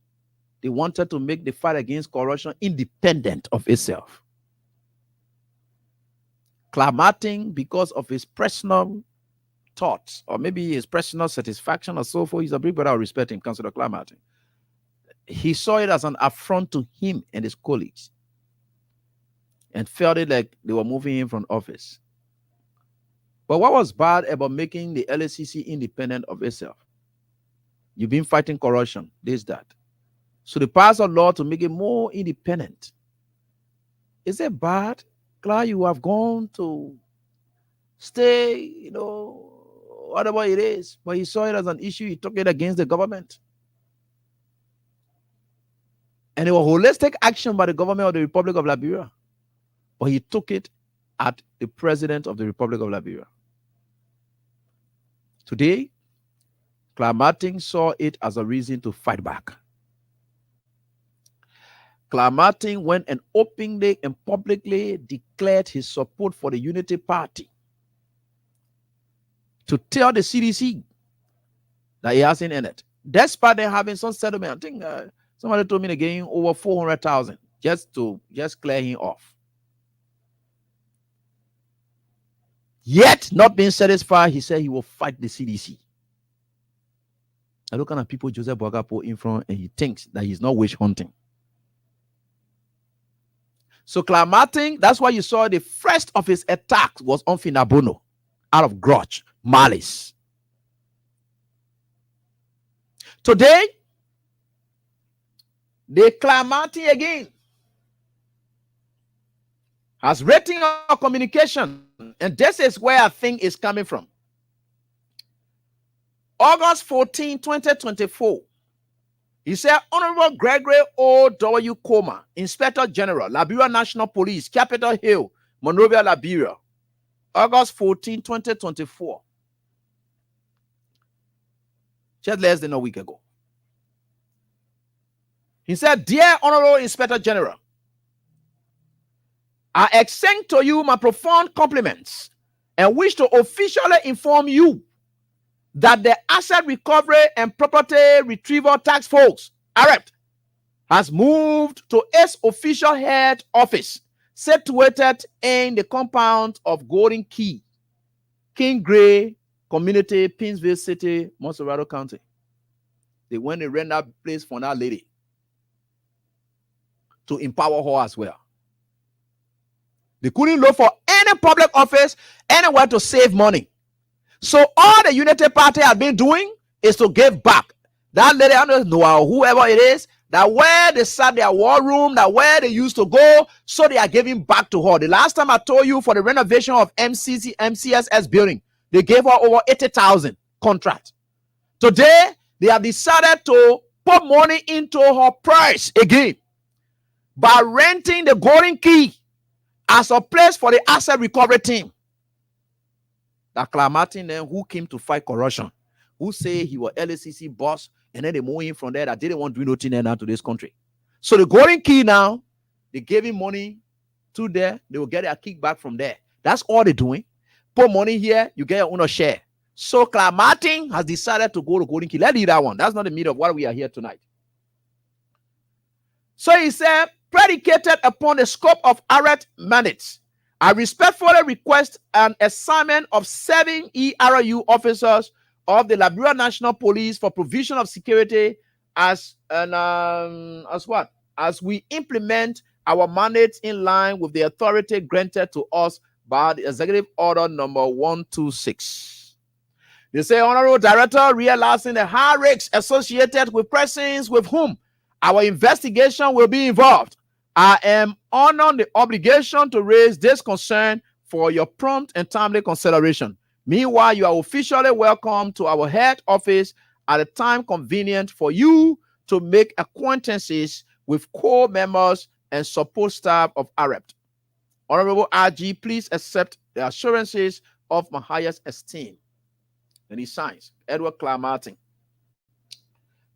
they wanted to make the fight against corruption independent of itself. Clive Martin, because of his personal thoughts, or maybe his personal satisfaction or so forth, he's a big brother, I respect him, Councillor Clive Martin. He saw it as an affront to him and his colleagues and felt it like they were moving him from office. But what was bad about making the LACC independent of itself? You've been fighting corruption, this, that. So they passed a law to make it more independent. Is it bad? Claire, you have gone to stay, whatever it is. But he saw it as an issue. He took it against the government. And it was holistic action by the government of the Republic of Liberia. But he took it at the president of the Republic of Liberia. Today, Clive Martin saw it as a reason to fight back. Clive Martin went and openly and publicly declared his support for the Unity Party to tell the CDC that he hasn't in it. Despite them having some settlement, I think somebody told me they're getting over 400,000 just to clear him off. Yet, not being satisfied, he said he will fight the CDC. I look at people Joseph Boakai put in front, and he thinks that he's not witch hunting. So Clive Martin, that's why you saw the first of his attacks was on Finabono, out of grudge, malice. Today, the Clive Martin again has written our communication, and this is where I think it's coming from. August 14, 2024. He said, Honorable Gregory O.W. Koma, Inspector General, Liberia National Police, Capitol Hill, Monrovia, Liberia, August 14, 2024. Just less than a week ago. He said, Dear Honorable Inspector General, I extend to you my profound compliments and wish to officially inform you that the Asset Recovery and Property Retrieval Task Force, AREP, has moved to its official head office situated in the compound of Golden Key, King Gray Community, Pinsville City, Monserrado County. They went and rent that place for that lady to empower her as well. They couldn't look for any public office anywhere to save money. So all the Unity Party has been doing is to give back. That lady, I don't know whoever it is, that where they sat their war room, that where they used to go, so they are giving back to her. The last time I told you for the renovation of MCSS building, they gave her over 80,000 contract. Today, they have decided to put money into her purse again by renting the Golden Key as a place for the asset recovery team. That Clive Martin then, who came to fight corruption, who say he was LACC boss, and then they moved him from there that didn't want to do nothing there now to this country. So the Golden Key now, they gave him money to there, they will get a kickback from there. That's all they're doing. Put money here, you get your own share. So Clive Martin has decided to go to Golden Key. Let's do that one. That's not the meat of what we are here tonight. So he said, predicated upon the scope of ARET mandates, I respectfully request an assignment of 7 ERU officers of the Liberia National Police for provision of security as we implement our mandates in line with the authority granted to us by the Executive Order number 126. They say, Honorable Director, realizing the high risks associated with persons with whom our investigation will be involved, I am honored the obligation to raise this concern for your prompt and timely consideration. Meanwhile, you are officially welcome to our head office at a time convenient for you to make acquaintances with core members and support staff of AREPT. Honorable RG, please accept the assurances of my highest esteem. And he signs, Edward Clark Martin.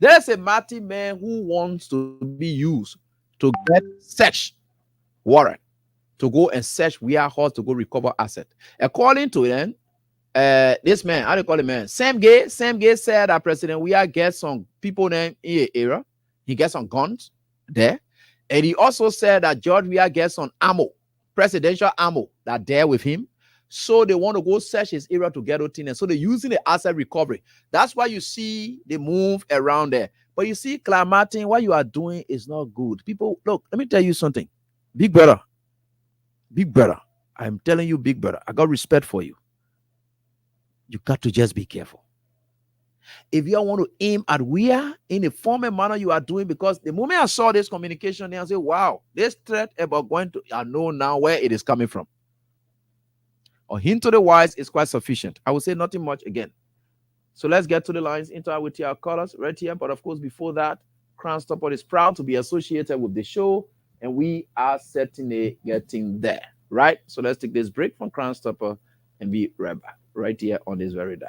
There's a Martin man who wants to be used to get search warrant to go and search warehouse to go recover asset. According to them, this man, how do you call him, man? Sam Gay said that President Weah gets some people named in the area. He gets some guns there. And he also said that George Weah gets some ammo, presidential ammo that there with him. So they want to go search his area to get it in. And so they're using the asset recovery. That's why you see they move around there. But you see, Clark Martin, what you are doing is not good. People, look, let me tell you something. Big brother, I'm telling you, big brother, I got respect for you. You got to just be careful. If you want to aim at Weah in a formal manner you are doing, because the moment I saw this communication, I said, wow, this threat about going to, I know now where it is coming from. A hint to the wise is quite sufficient. I will say nothing much again. So let's get to the lines, interact with our callers right here. But of course, before that, Crown Stopper is proud to be associated with the show, and we are certainly getting there, right? So let's take this break from Crown Stopper and be right back, right here on this very day.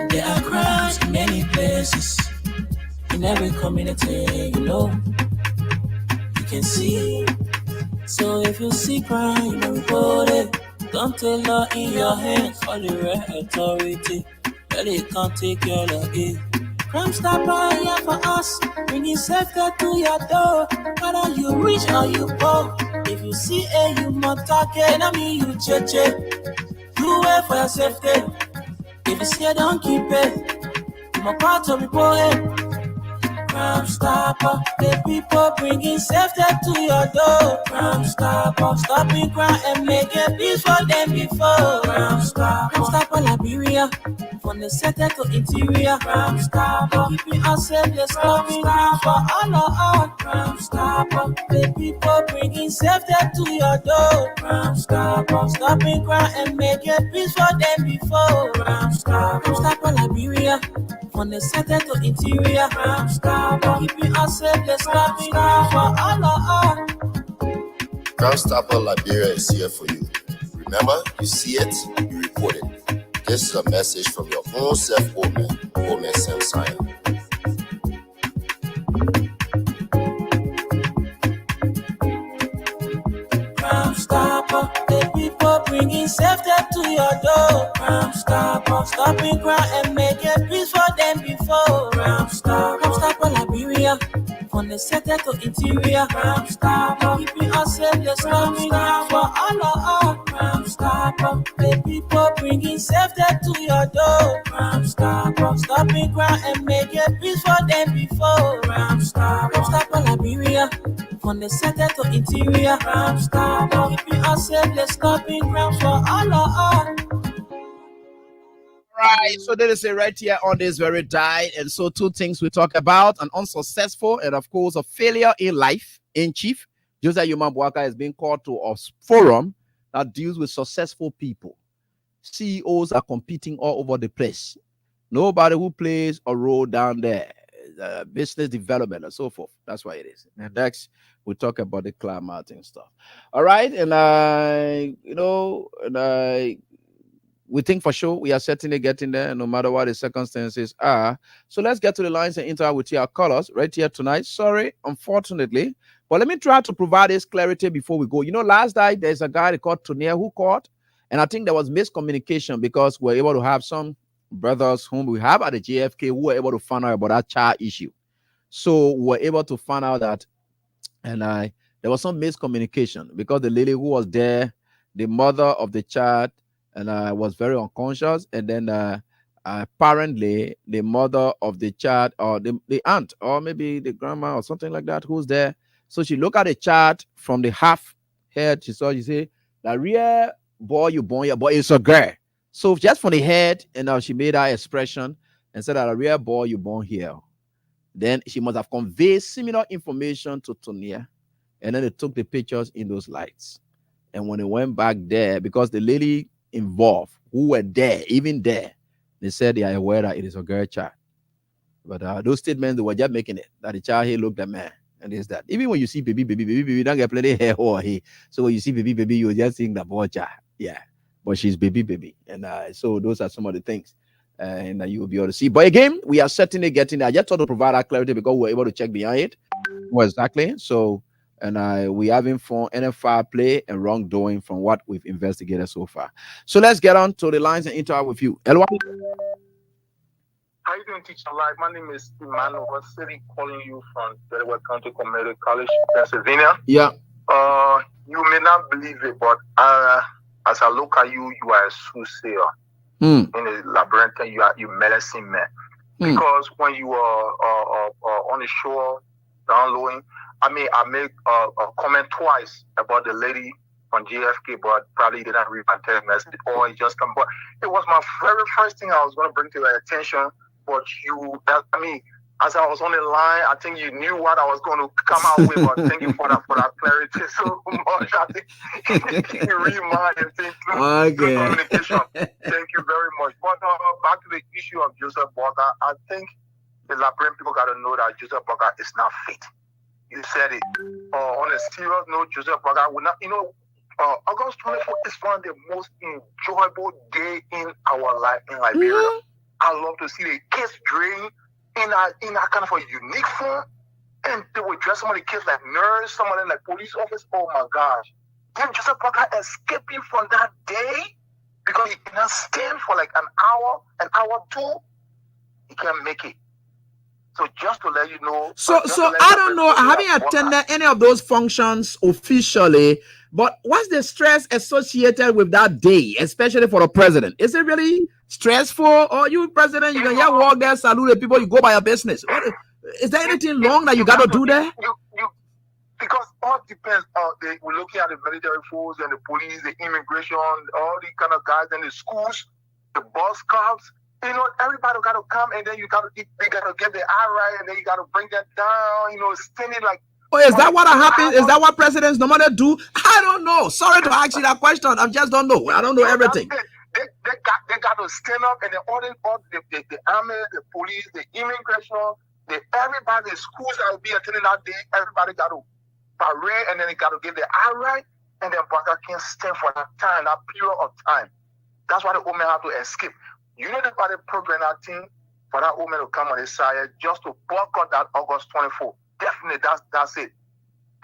There are crimes in many places, in every community, you can see. So if you see crime, you report it. Don't take law in your hands for the right authority. Really can't take your law in. Crime Stopper here for us, bringing safety to your door. Whether you rich or you poor, if you see a human target, I mean you cheche. Do it for your safety. If you see, don't keep it. I'm a part of it. Crime Stopper, the people bringing safety to your door. Crime Stopper, stopping crime and making peace for them before. Crime Stopper, Liberia, from the center to interior. Crime Stopper, keeping us safe, let's stopping crime for all of us. Crime Stopper, the people bringing safety to your door. Crime Stopper, stopping crime and making peace for them before. Crime Stopper, Liberia, from the center to interior. Crime Stopper, keeping us safe, let's stopping crime for all of us. Crime Stopper Liberia is here for you. Remember, you see it, you report it. This is a message from your own self, Omen Sam Sion. Crime Stopper, the people bringing safety to your door. Crime Stopper, stopping crime and making peace for them before. Crime Stopper, Liberia, from the center to interior. Crime Stopper, keeping us safe, let's stopping crime for all of us. Crime Stopper, the people bringing safety to your door. Crime Stopper, stopping crime and making peace for them before. Crime Stopper, Liberia, from the center to interior. Crime Stopper, keeping us safe, let's stopping crime for all of us. Right, so there is a right here on this very day. And so two things we talk about: an unsuccessful and of course a failure in life in chief. Joseph Yumambuaka has been called to a forum that deals with successful people. CEOs are competing all over the place. Nobody who plays a role down there, business development and so forth. That's why it is. And next we'll talk about the Clark Martin stuff. All right, and we think for sure we are certainly getting there, no matter what the circumstances are. So let's get to the lines and interact with our callers right here tonight. Sorry, unfortunately, but let me try to provide this clarity before we go. Last night there's a guy called Tonier who called, and I think there was miscommunication because we're able to have some brothers whom we have at the JFK who were able to find out about that child issue. So we're able to find out that, and there was some miscommunication because the lady who was there, the mother of the child, and was very unconscious, and then apparently the mother of the child, or the aunt, or maybe the grandma or something like that, who's there. So she looked at the child from the half head. She said, "That real boy you born here, boy, it's a girl." So just from the head, and now she made her expression and said that a real boy you born here. Then she must have conveyed similar information to Tonia, and then they took the pictures in those lights. And when they went back there, because the lady involved who were there, even there, they said they are aware that it is a girl child. But those statements, they were just making it that the child here looked a man. And is that even when you see baby, don't get plenty hair or hair. So when you see baby, you just think that boy child. Yeah. But she's baby. And so those are some of the things. And you will be able to see. But again, we are certainly getting there. I just thought to provide that clarity because we were able to check behind it. Well, exactly. So, and we having fun, any foul play and wrongdoing from what we've investigated so far. So let's get on to the lines and interact with you. Elwa. How you doing, Teacher Live? My name is Emmanuel City, calling you from Delaware County Community College, Pennsylvania. Yeah. You may not believe it, but as I look at you, you are a soothsayer. In the labyrinth, you medicine man. Because when you are on the shore downloading, I made a comment twice about the lady from JFK, but probably didn't read my text message or it just come. But it was my very first thing I was going to bring to your attention. But as I was on the line, I think you knew what I was going to come out with. But thank you for that clarity so much. I think you read mine and think through communication. Thank you very much. But back to the issue of Joseph Boakai, I think the Liberian people got to know that Joseph Boakai is not fit. You said it. On a serious note, Joseph Boakai will not. August 24th is one of the most enjoyable day in our life in Liberia. I love to see the kids drink in a kind of a unique form, and they would dress some of the kids like nurse, some of them like police officers. Oh my gosh! Then Joseph Boakai escaping from that day because he cannot stand for like an hour two. He can't make it. So just to let you know. So I don't know. I haven't attended any of those functions officially, but what's the stress associated with that day, especially for the president? Is it really stressful? Or you, president, you can just walk there, salute the people, you go by your business? Is there anything long that you got to do there? Because all depends. We're looking at the military force and the police, the immigration, all these kind of guys in the schools, the bus cops. Everybody got to come, and then they got to get the eye right, and then you got to bring that down. Standing like. Oh, is that what happens? Is that what presidents normally do? I don't know. Sorry to ask you that question. I just don't know. I don't know everything. They got to stand up, and then all the army, the police, the immigration, everybody, the schools that will be attending that day, everybody got to parade, and then they got to get the eye right, and then Boakai can't stand for that time, that period of time. That's why the women have to escape. You know about the program that team for that woman to come on the side just to boycott that August 24th. Definitely, that's it.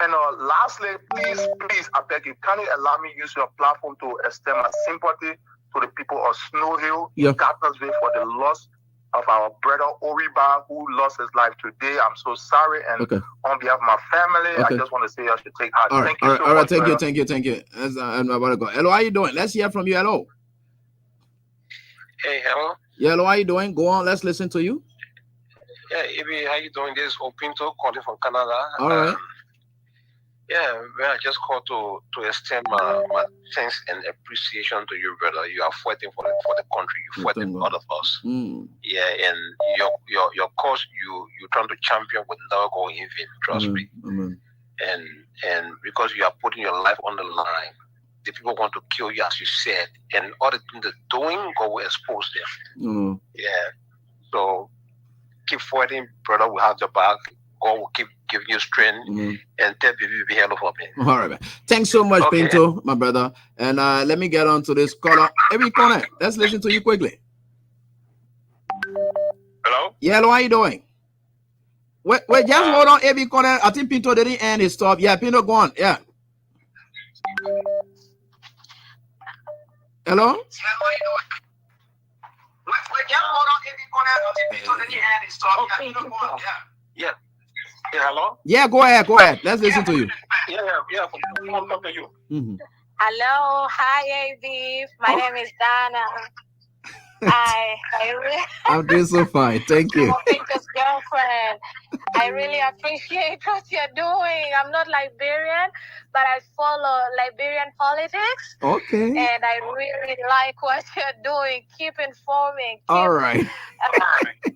And lastly, please, I beg you, can you allow me to use your platform to extend my sympathy to the people of Snow Hill, Gardnersville, for the loss of our brother Oriba, who lost his life today. I'm so sorry. And on behalf of my family, I just want to say I should take heart. Thank you so much. Thank you. I'm about to go. Hello, how you doing? Let's hear from you. Hello. Hey, hello. Yeah, hello, how you doing? Go on, let's listen to you. Yeah, Ibi, how you doing? This is Opinto calling from Canada. All right. I just called to extend my thanks and appreciation to you, brother. You are fighting for the country. You fighting for all of us. Yeah, and your cause you trying to champion with never going in vain. Trust me. Amen. And because you are putting your life on the line. The people want to kill you, as you said, and all the things they're doing, God will expose them. Yeah. So keep fighting, brother. We'll have your back. God will keep giving you strength and tell people to be helpful for me. All right, man. Thanks so much, Pinto, my brother. And let me get on to this caller. Every corner. Let's listen to you quickly. Hello? Yeah, hello, how you doing? Wait, just hold on, every corner. I think Pinto didn't end his stuff. Yeah, Pinto, go on. Yeah. Hello? Yeah, hello? Yeah, go ahead. Let's listen to you. I'm talking to you. Hello, hi, AB. My name is Dana. I really. I'm doing so fine. Thank you. Victor's girlfriend. I really appreciate what you're doing. I'm not Liberian, but I follow Liberian politics. Okay. And I really like what you're doing. Keep informing. All right.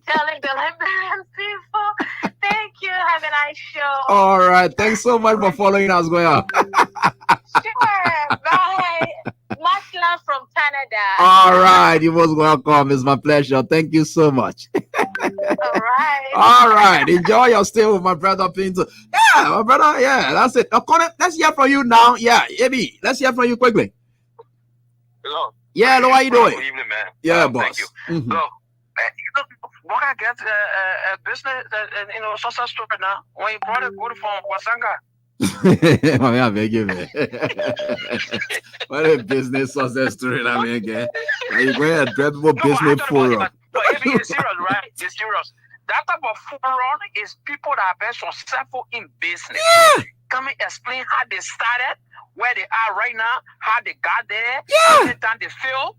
Telling the Liberian people. Thank you. Have a nice show. All right. Thanks so much for following us. Going on. Sure. Bye. Much love from Canada. All right. You're most welcome. It's my pleasure. Thank you so much. All right. All right. Enjoy your stay with my brother Pinto. Yeah, my brother. Yeah, that's it. Let's hear from you now. Yeah, Ebi. Let's hear from you quickly. Hello. Yeah, hello. How you doing? Good evening, man. Yeah, boss. Thank you. Mm-hmm. So, what I get a business, success story now. When you brought it good from Wasanga. I beg you, man. What a business success story, I mean, again. You going to dreadful business forum. No, it's serious, right? It's serious. That type of forum is people that are very successful in business. Yeah. Come and explain how they started, where they are right now, how they got there, yeah. the time they failed.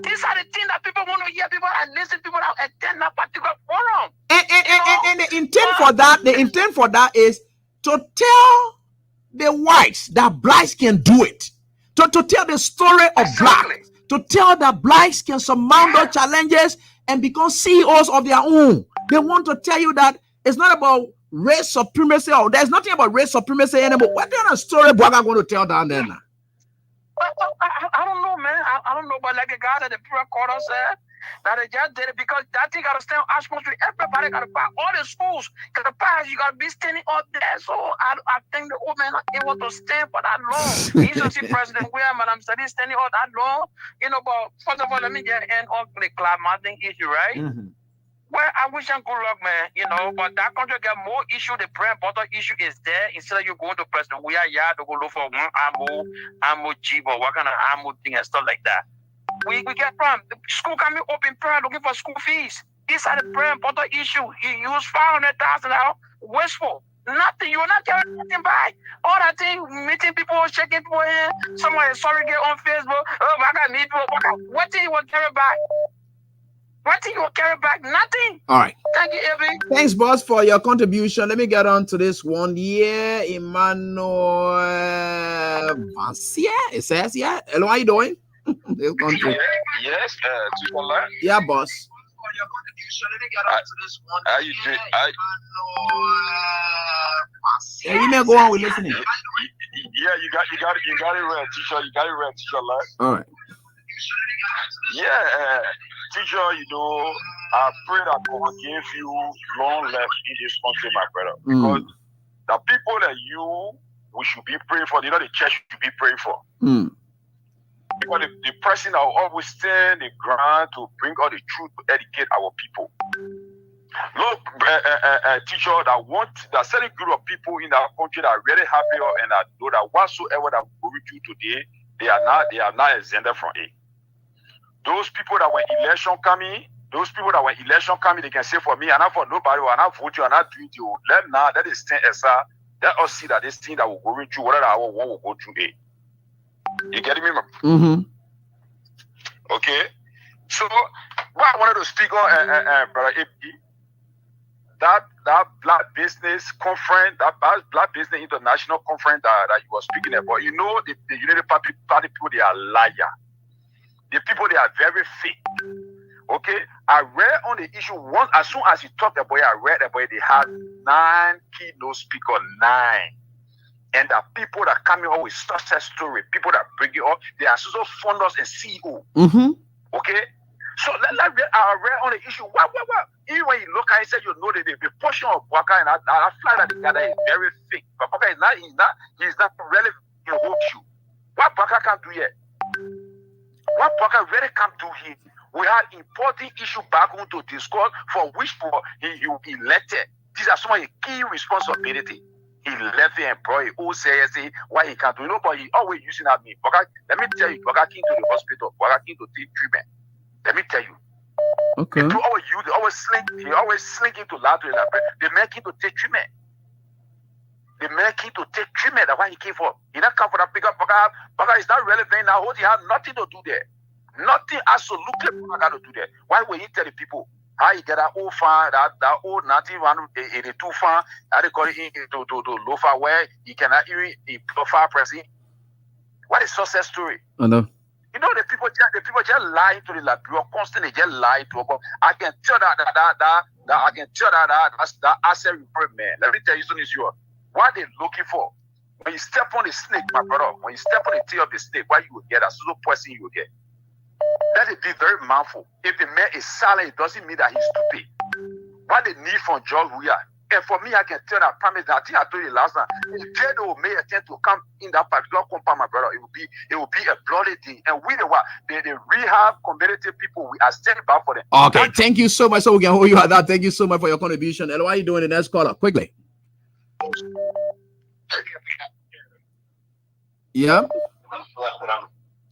These are the things that people want to hear, people that listen, people that attend that particular forum. And the intent for that is to tell the whites that blacks can do it. To tell the story of blacks. To tell that blacks can surmount those challenges and become CEOs of their own. They want to tell you that it's not about race supremacy, or there's nothing about race supremacy anymore. What kind of story Black are going to tell down there now? I don't know, man. I don't know, but like a guy that the prayer quarter said, that they just did it because that thing got to stand atmosphere. Everybody got to buy. All the schools got to pass. You got to be standing up there. So I think the old man not able to stand for that long. He used to see President William and I'm standing up that long. But first of all, let me get in on the climate issue, right? Mm-hmm. Well, I wish him good luck, man. But that country get more issue. The bread and butter issue is there. Instead of you going to President William, to go look for one ammo jeep or what kind of ammo thing and stuff like that. We get from the school coming open prayer looking for school fees. These are the bread and butter issue. You use $500,000 wasteful. Nothing. You will not carry nothing back. All that thing, meeting people, checking people in. Someone is sorry get on Facebook. Oh, I got need people. What thing you will carry back? What thing you will carry back? Nothing. All right. Thank you, Evie. Thanks, boss, for your contribution. Let me get on to this one. Yeah, Emmanuel Vancia. It says, yeah. Hello, how you doing? This country. Yes, yeah, boss. How you doing? Yeah, you may go on with listening. Yeah, you got it right, teacher. You got it right, teacher. All right. Yeah, teacher. I pray that God give you long life in this country, my brother. Because the people that we should be praying for, the church should be praying for. Because the person that will always stand the ground to bring all the truth to educate our people. Look, teacher, that certain group of people in our country that are really happy and that know that whatsoever that we're going through today, they are not exempted from it. Those people that when election coming, they can say for me, and not for nobody, or not vote you, and not do you. Let it stand aside. Let us see that this thing that we're going through, whatever our one will go through it. You getting me? Mm-hmm. Okay. So, what I wanted to speak on, Brother AP, that Black Business Conference, that Black Business International Conference that you were speaking about, the United Party people, they are liars. The people, they are very fake. Okay? I read on the issue once, as soon as you talked about it, I read about it, they had 9 keynote speakers, 9. And the people that come up with success story, people that bring it up, they are also founders and CEO. Mm-hmm. Okay? So I read on the issue. What? Even when you look at it, say the portion of Waka and that flag that they gather is very fake. But Waka he's not relevant in whole you. What Waka can do yet? What Waka really can't do here? We have important issue back home to discuss for which he elected. These are some of the key responsibilities. He left it and brought it. Who says what he can do? But he always using at me. Let me tell you, Waka came to the hospital. Waka came to take treatment. Let me tell you. Okay. He always slink into lateral. They make him to take treatment. That's why he came for. He not come for that pickup. Baka is not relevant now. He has nothing to do there. Nothing absolutely got to do that. Why will he tell the people how he get that old farm, that old 1982 farm, how they call it to low far where he cannot even far pressing? What is success story? I know. You know the people just lie to the Liberia constantly. Just lie to them. I can tell that's that asset report, man. Let me tell you something. What they looking for? When you step on the snake, my brother. When you step on the tail of the snake, what you will get? That's the poison you will get. Let it be very mindful. If the man is silent, it doesn't mean that he's stupid. What they need from George Weah. And for me, I can tell that promise. I think I told you last time. If they don't make attempt to come in that particular compound, my brother, it will be a bloody thing. And we the rehab community people, we are standing back for them. Okay, thank you so much. So we can hold you at that. Thank you so much for your contribution. And what are you doing in the next caller? Quickly. Yeah.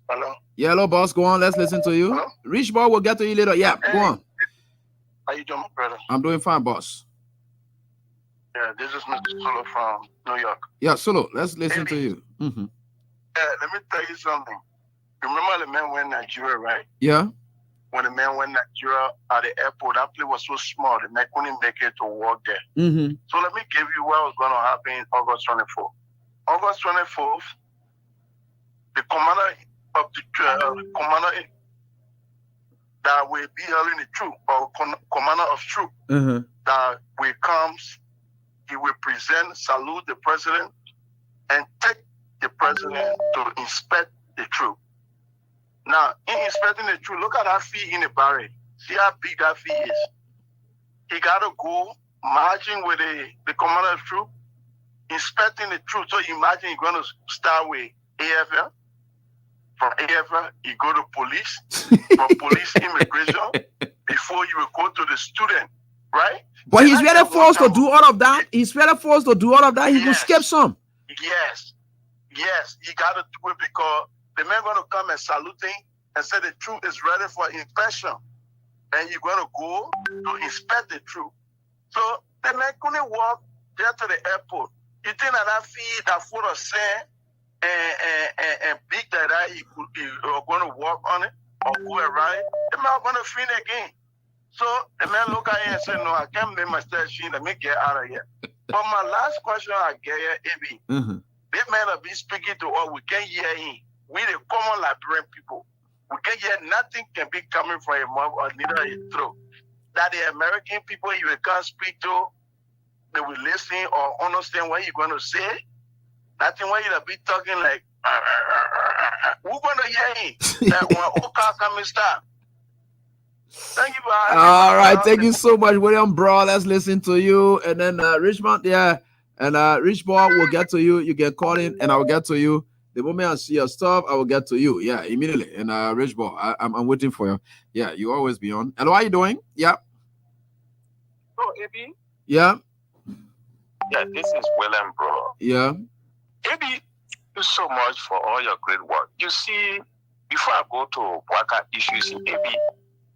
Hello. Yeah, hello, boss. Go on. Let's listen to you. Hello? Rich boy, we'll get to you later. Yeah, go on. How you doing, brother? I'm doing fine, boss. Yeah, this is Mr. Solo from New York. Yeah, Solo, let's listen to you. Mm-hmm. Let me tell you something. Remember the man went Nigeria, right? Yeah. When the man went Nigeria at the airport, that place was so small, the man couldn't make it to walk there. Mm-hmm. So let me give you what was going to happen August 24th. August 24th, the commander of the commander that will be held in the troop, or commander of troop, that will comes, he will present, salute the president, and take the president to inspect the troop. Now, in inspecting the troop, look at that fee in the barrel. See how big that fee is. He got to go marching with the commander of troop, inspecting the troop. So imagine you're going to start with AFL. From AFL, you go to police. From police, immigration, before you will go to the student, right? But he's really forced to do all of that. He's really forced to do all of that. He will skip some. Yes, he got to do it because the man going to come and salute him and say the troop is ready for inspection. And you're going to go to inspect the troop. So the man couldn't walk there to the airport. You think that fee, that foot of sand, and big that he going to walk on it or go around it, the man going to feel again. So the man look at him and say, no, I can't make my station. Let me get out of here. But my last question I get here, AB, this man will be speaking to us. We can't hear him. We the common Liberian people. We can't hear nothing can be coming from his mouth or neither his throat. That the American people you can't speak to, they will listen or understand what you're going to say. Nothing why you'll be talking like, we're going to hear him. That when Oka come and start. Thank you, bye. All right, thank you so much, William, bro. Let's listen to you. And then Richmond, yeah. And Rich Boy will get to you. You can call in and I will get to you. The moment I see your stuff, I will get to you. Yeah, immediately. And Rich Boy, I'm waiting for you. Yeah, you always be on. And how are you doing? Yeah. Oh, AB? Yeah. Yeah, this is William, bro. Yeah. AB, thank you so much for all your great work. You see, before I go to Waka issues in AB,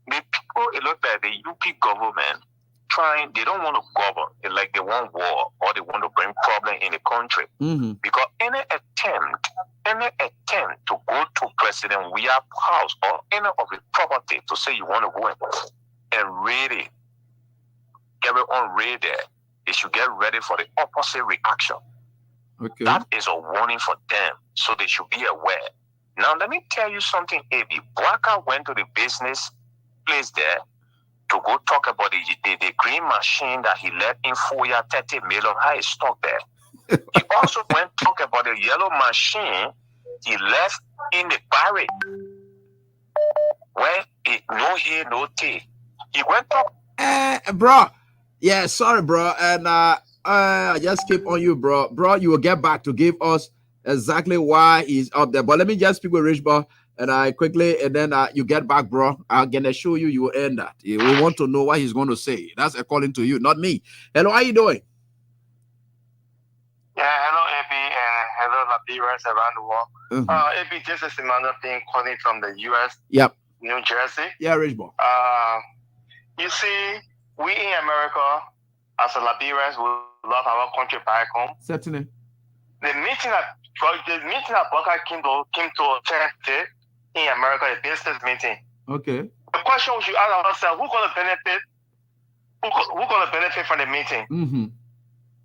the people, it looks like the UP government they don't want to govern. It's like they want war or they want to bring problem in the country. Because any attempt to go to President Weah's house or any of the property to say you want to go and raid it, get it on raid there, they should get ready for the opposite reaction. Okay. That is a warning for them, so they should be aware. Now, let me tell you something, AB. Waka went to the business place there to go talk about the green machine that he left in Foya 30 million high stock there. He also went talk about the yellow machine he left in the barrel where it no hair, no tea. He went talk. Bro. Yeah, sorry, bro. And I just keep on you, bro. Bro, you will get back to give us exactly why he's up there. But let me just speak with Rich Boy. And I quickly, and then you get back, bro. I'm going to show you, you will end that. We want to know what he's going to say. That's according to you, not me. Hello, how you doing? Yeah, hello, AB, and hello, Liberians around the world. AB, this is another thing calling from the U.S. Yep. New Jersey. Yeah, Rich Boy. You see, we in America, as a Liberians, we love our country back home. Certainly. The meeting that Baka came to attend, in America, a business meeting. Okay. The question we should ask ourselves: who's going to benefit? Who's going to benefit from the meeting? Mm-hmm.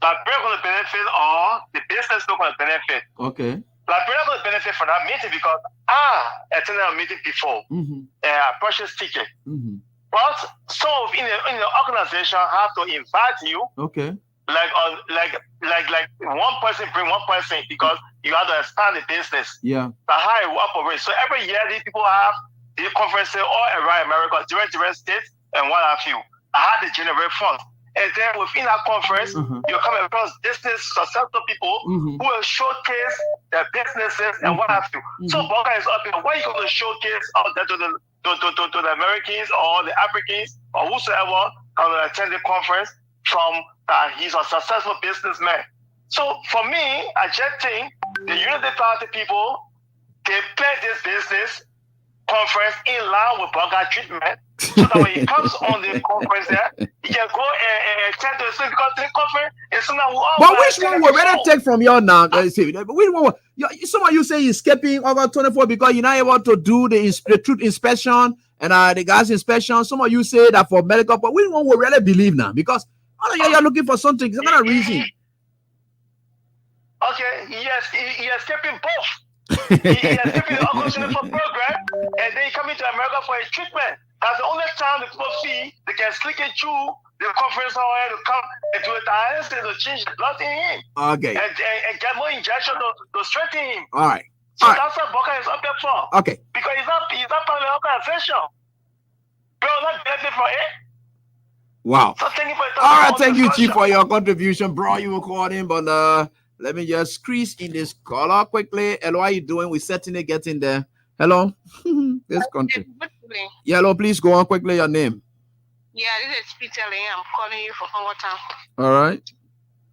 Liberia going to benefit, or the business not going to benefit? Okay. Liberia going to benefit from that meeting because I attended a meeting before. Mm-hmm. I purchased ticket. Mm-hmm. But some in the organization have to invite you. Okay. Like one person bring one person because you have to expand the business. Yeah. That's how it operates. So every year these people have these conferences all around America, different states and what have you. I had to generate funds. And then within that conference, you come across business successful people who will showcase their businesses and what have you. So Boca is up here. What are you going to showcase out there to the Americans or the Africans or whosoever going to attend the conference from he's a successful businessman. So for me, I just think the Unity Party people, they play this business conference in line with Boca treatment. So that when he comes on the conference there, he can go and attend to the because the conference is something we all. But which one would better take from your now? Which one? Some of you say you're skipping August 24 because you're not able to do the truth inspection and the gas inspection. Some of you say that for medical, but which one would really believe now? Because you're looking for something, some kind of reason. Okay, he is skipping both. he is skipping the August 24 program, and then he coming to America for a treatment. That's the only time the people see they can slick it through the conference hall to come and do it and to change the blood in him. Okay. And get more injection to strengthen him. All right. So that's what Boca is up there for. Okay. Because he's not part of the organization. Bro, not benefit for it. Wow. So thank you for your all right, thank you, Chief, for your contribution, bro. You were calling, but let me just squeeze in this caller quickly. Hello, how you doing? We're certainly getting there. Hello. This country. Yeah, hello, please go on quickly. Your name. Yeah, this is Peter Lee. I'm calling you from Congo Town. All right.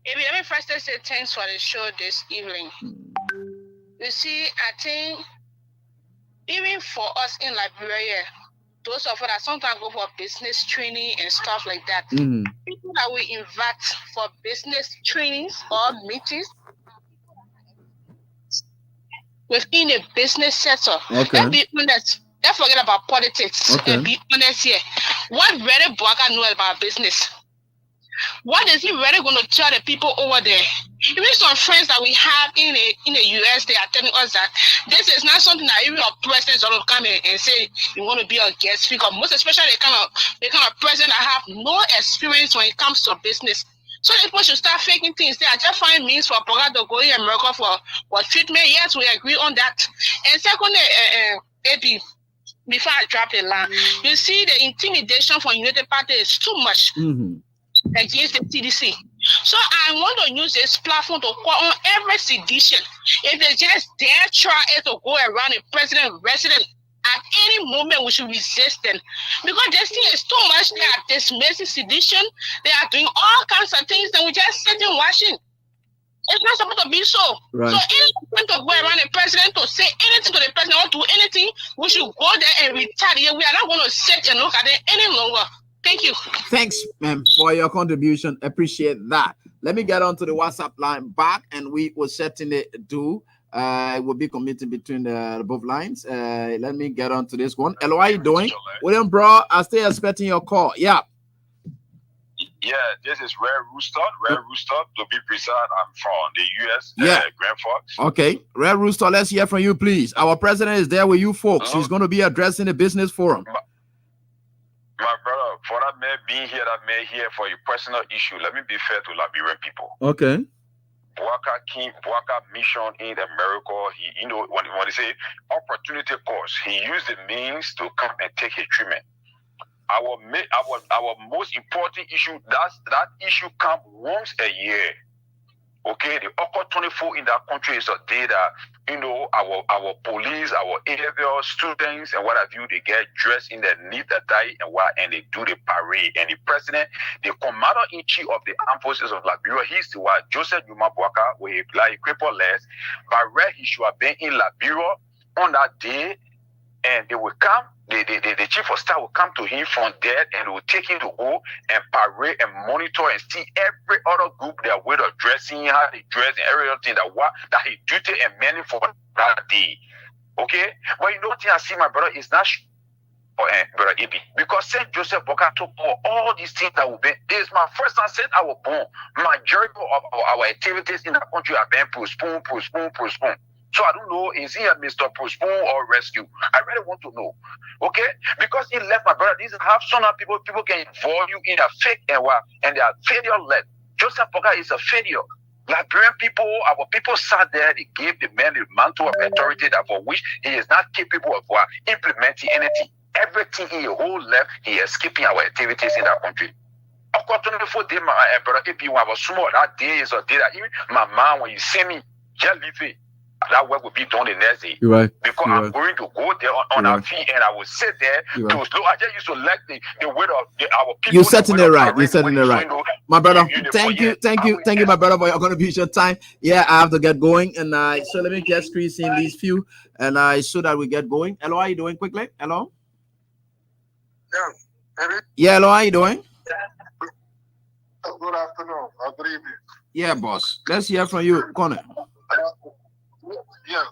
Maybe let me first say thanks for the show this evening. You see, I think even for us in Liberia, those of us that sometimes go for business training and stuff like that, people that we invite for business trainings or meetings within a business sector. Okay. Let's be honest. Let's forget about politics and be honest here. What really Boaga know about business? What is he really going to tell the people over there? Even some friends that we have in the US, they are telling us that this is not something that even our presidents are going to come in and say you want to be a guest speaker. Most especially the kind of president that have no experience when it comes to business. So people should start faking things. They are just find means for Boaga to go in America for treatment. Yes, we agree on that. And secondly, AB, before I drop the line, you see the intimidation from United Party is too much against the CDC. So I want to use this platform to call on every sedition. If they just dare try to go around the president resident at any moment, we should resist them. Because this thing is too much. They are dismissing sedition. They are doing all kinds of things that we just sit and watching. It's not supposed to be so. Right. So anyone to go around the president to say anything to the president or do anything, we should go there and retaliate. We are not going to sit and look at it any longer. Thank you. Thanks, ma'am, for your contribution. Appreciate that. Let me get on to the WhatsApp line back, and we will certainly do. It will be committed between the both lines. Let me get on to this one. Hello, how you doing? William, bro, I still expecting your call. Yeah. Yeah, this is Red Rooster. Red Rooster, to be precise, I'm from the U.S. Grand Forks. Okay, Red Rooster, let's hear from you, please. Our president is there with you folks. He's going to be addressing the business forum. My brother, for that man being here, for a personal issue, let me be fair to Liberian people. Okay. Boaga mission in America, when they say opportunity cost, he used the means to come and take a treatment. Our most important issue, that issue comes once a year. Okay, the August 24 in that country is a day that, our police, our AFL students and what have you, they get dressed in their neat attire and they do the parade. And the president, the commander-in-chief of the armed forces of Liberia, he's the one, Joseph Numa Boaga, with like crippled legs, but where he should have been in Liberia on that day, and they will come. The chief of staff will come to him from there and will take him to go and parade and monitor and see every other group, their way of dressing, how they dress, and everything that he duty and manning for that day. Okay? But you know what I see, my brother, is not brother AB, because Saint Joseph Boka took all these things that will be. This is my first time since I was born. Majority of our activities in the country are being postponed. So I don't know, is he a Mr. Postpone or Rescue? I really want to know. Okay? Because he left my brother. These have some people can involve you in a fake and they are failure led. Joseph Boka is a failure. Liberian people, our people sat there, they gave the man the mantle of authority that for which he is not capable of implementing anything. Everything he whole left, he is skipping our activities in our country. Of course, 24 days, my brother, if you have a small that day is or day that even my mom, when you see me, just leave it. That work will be done the next day. You're right. Because I'm going to go there on our feet and I will sit there to slow. I just used to let the weight of our people. You're setting it right. You're setting it right. My brother, thank you, my brother, for your contribution time. Yeah, I have to get going. And so let me just squeeze in these few and so that we get going. Hello, how are you doing quickly? Hello? Yeah, hello, how are you doing? Good afternoon. Good evening. Yeah, boss. Let's hear from you, Connor. Yeah,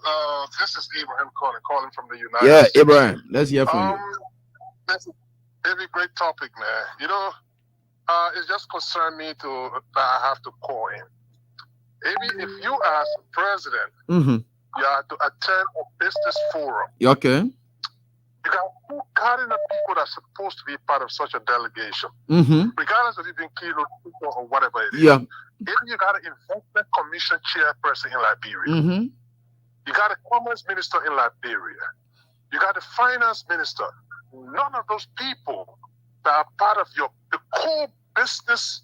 this is Abraham calling from the United States. Yeah, Abraham. Let's hear from you. That's a very great topic, man. You know, it just concerned me that I have to call in. Maybe if you as president, you have to attend a business forum. Okay. You got two cardinal people that's supposed to be part of such a delegation, regardless of you being killed or whatever it is. Yeah. If you got an investment commission chairperson in Liberia, you got a commerce minister in Liberia, you got a finance minister. None of those people that are part of the core business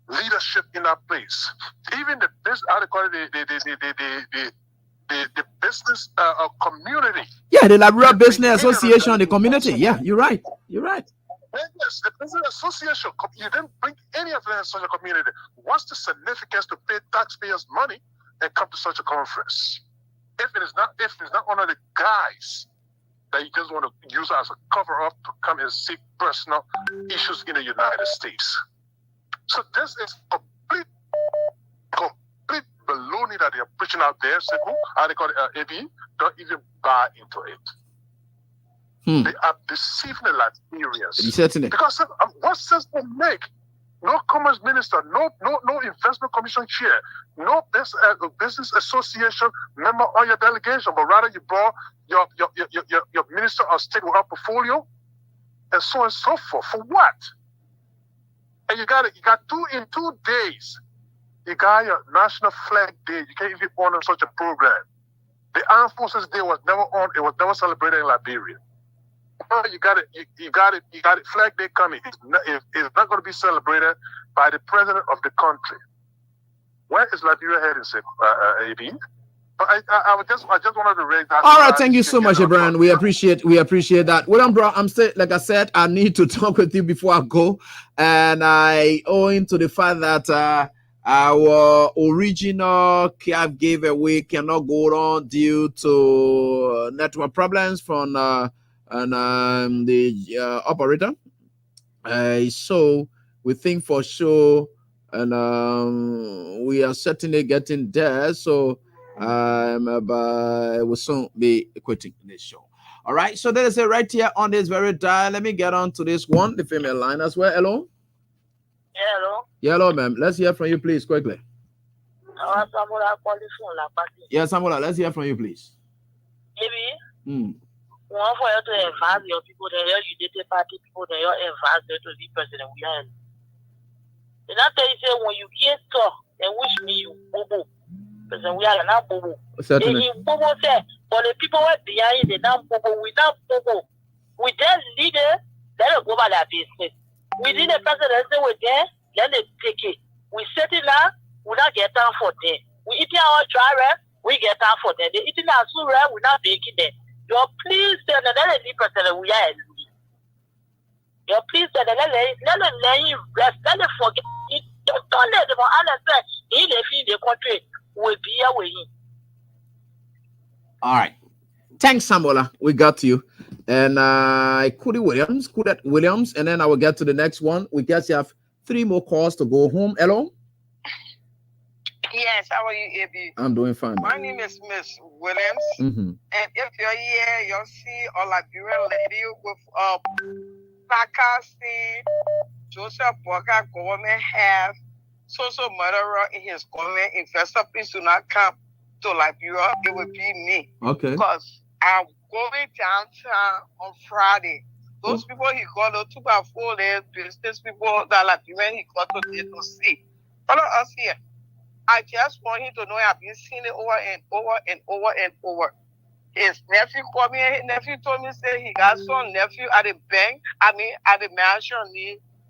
leadership in that place, even the business, how they call it, the business community. Yeah, the Liberia Business Association, the community. Yeah, you're right. You're right. Yes, the business association. You didn't bring any of them in such a community. What's the significance to pay taxpayers' money and come to such a conference? If it's not one of the guys that you just want to use as a cover up to come and seek personal issues in the United States. So this is complete baloney that they're preaching out there. So how they call it, AB, don't even buy into it. They are deceiving the Liberians. Because what sense they make? No commerce minister, no investment commission chair, no business association member on your delegation, but rather you brought your minister of state with a portfolio and so on and so forth. For what? And you got 2 days. You got your National Flag Day. You can't even honor such a program. The Armed Forces Day was never on. It was never celebrated in Liberia. You got it. Flag Day coming. It's not going to be celebrated by the president of the country. Where is Liberia heading, AB? I just wanted to raise that. All right, thank you so much, Abraham. We appreciate that. Well, bro, I'm saying, like I said, I need to talk with you before I go, and I owing to the fact that our original cab giveaway cannot go on due to network problems from the operator. So we think for sure, and we are certainly getting there. So we'll soon be quitting this show. All right. So there is a right here on this very dial. Let me get on to this one, the female line as well. Hello. Yeah, hello. Yeah, hello, ma'am. Let's hear from you, please, quickly. Yeah, Samuel, let's hear from you, please. Maybe. One for you to advise your people, then your Unity Party people, then your advise them to be president. We are. Then I tell you, say when you get talk, then wish me you bobo. President, we are not bobo. Certainly. Bobo said, but the people were behind the not bobo. We not bobo. We just leader. Let us go by their business. We did the presidency with them. Let them take it. We set it now. We not get time for them. We eating our dry rest. We get time for them. They eating our soup rest. We not baking them. You're pleased that let them be president. We are. You're pleased that let them rest. Let them forget. Don't let them understand. He they feel the country will be away. All right. Thanks, Samuela. We got you. And Kudet Williams, and then I will get to the next one. We guess you have 3 more calls to go home. Hello? Yeah, Nice. How are you, AB? I'm doing fine. My name is Miss Williams. And if you're here, you'll see a Liberian lady with sarcastic Joseph Walker government have social murderer in his government. If please do not come to Liberia, it will be me. Okay. Because I'm going downtown on Friday. Those people he called, those 2 by 4 days, business people that Liberian he called to see. Follow us here. I just want him to know I've been seeing it over and over and over and over. His nephew called me and his nephew told me, say he got some nephew at the bank, at the mansion,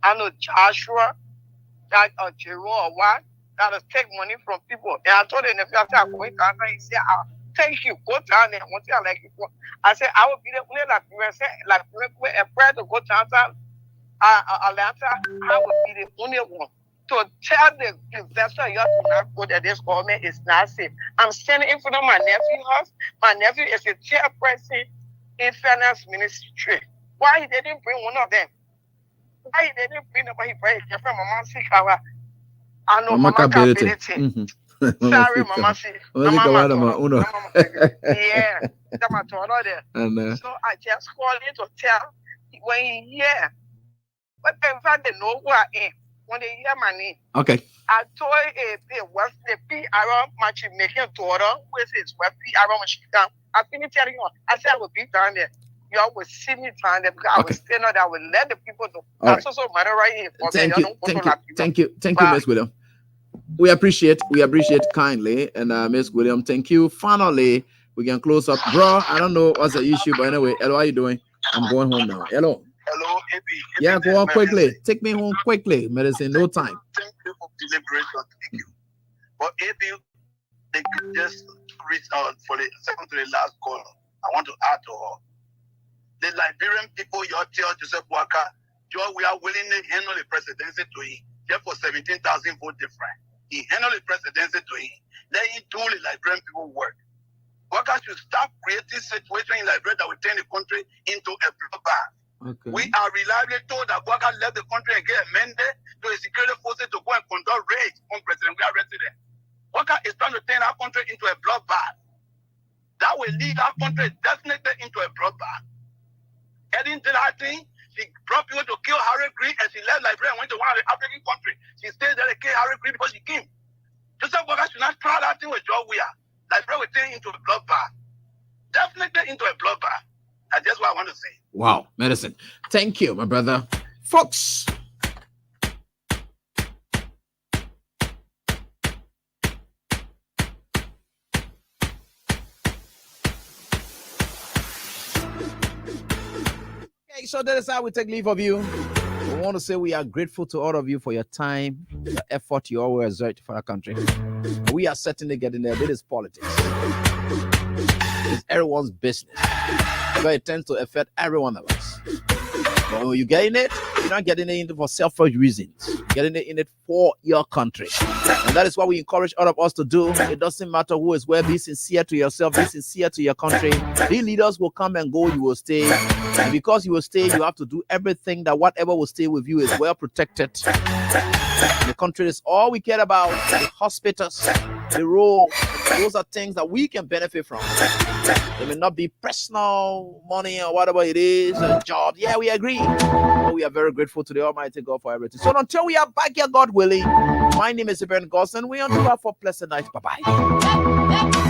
I know Joshua, that Jerome or what, that will take money from people. And I told the nephew, I said, I'm going down there. He said, thank you, go down there. One thing I like you for. I said, I will be the only like a prayer to go downtown Atlanta. I will be the only one to tell the investor you have to not go that this government is not safe. I'm standing in front of my nephew's house. My nephew is a chairperson in finance ministry. Why he didn't bring one of them? Why he didn't bring them? He brought his friend, Mama Sikawa. I know Mama Capability. Sorry, Mama C. Yeah, that's my daughter there. So I just called him to tell when he hear. But in fact, they know who I am. When they hear my name. Okay. I told the PR matchmaking daughter, who is his wife, PR when she come. I finished telling you, I said I would be down there. Y'all will see me down there because I will stay there. I will let the people know. That's also matter right here. Thank you, Miss William. We appreciate kindly, and Miss William, thank you. Finally, we can close up, bro. I don't know what's the issue, but anyway, hello, how you doing? I'm going home now. Hello. Hello, AB. Yeah, go on quickly. Take me home quickly. Medicine, no time. Thank you for deliberation. Thank you. But AB, they could just reach out for the second to the last call. I want to add to all. The Liberian people, your tell Joseph Walker, we are willing to handle the presidency to him. Therefore, 17,000 votes different. He handled the presidency to him. Let him do the Liberian people work. Walker should stop creating situation in Liberia that will turn the country into a bloodbath. Okay. We are reliably told that Walker left the country and get amended to the security forces to go and conduct raids on President President. Walker is trying to turn our country into a bloodbath. That will lead our country definitely into a bloodbath. Heading to that thing, she brought people to kill Harry Green and she left Liberia and went to one of the African countries. She stayed there to kill Harry Green because she came. Joseph Walker should not try that thing with Joe Weir. Liberia will turn into a bloodbath. Definitely into a bloodbath. And that's what I want to say. Wow, medicine. Thank you, my brother. Folks. Okay, so that is how we take leave of you. We want to say we are grateful to all of you for your time, the effort you always exert for our country. We are certainly getting there. This is politics. It's everyone's business. But it tends to affect every one of us. But when you get in it, you're not getting it for selfish reasons. You're getting it in it for your country. And that is what we encourage all of us to do. It doesn't matter who is where. Be sincere to yourself. Be sincere to your country. These leaders will come and go. You will stay. And because you will stay, you have to do everything that whatever will stay with you is well protected. The country is all we care about. The hospitals, the road. Those are things that we can benefit from. It may not be personal money or whatever it is, a job. Yeah, we agree. But we are very grateful to the Almighty God for everything. So until we are back here, God willing, my name is Ibrahim Gosson. We on to our for pleasant night. Bye-bye.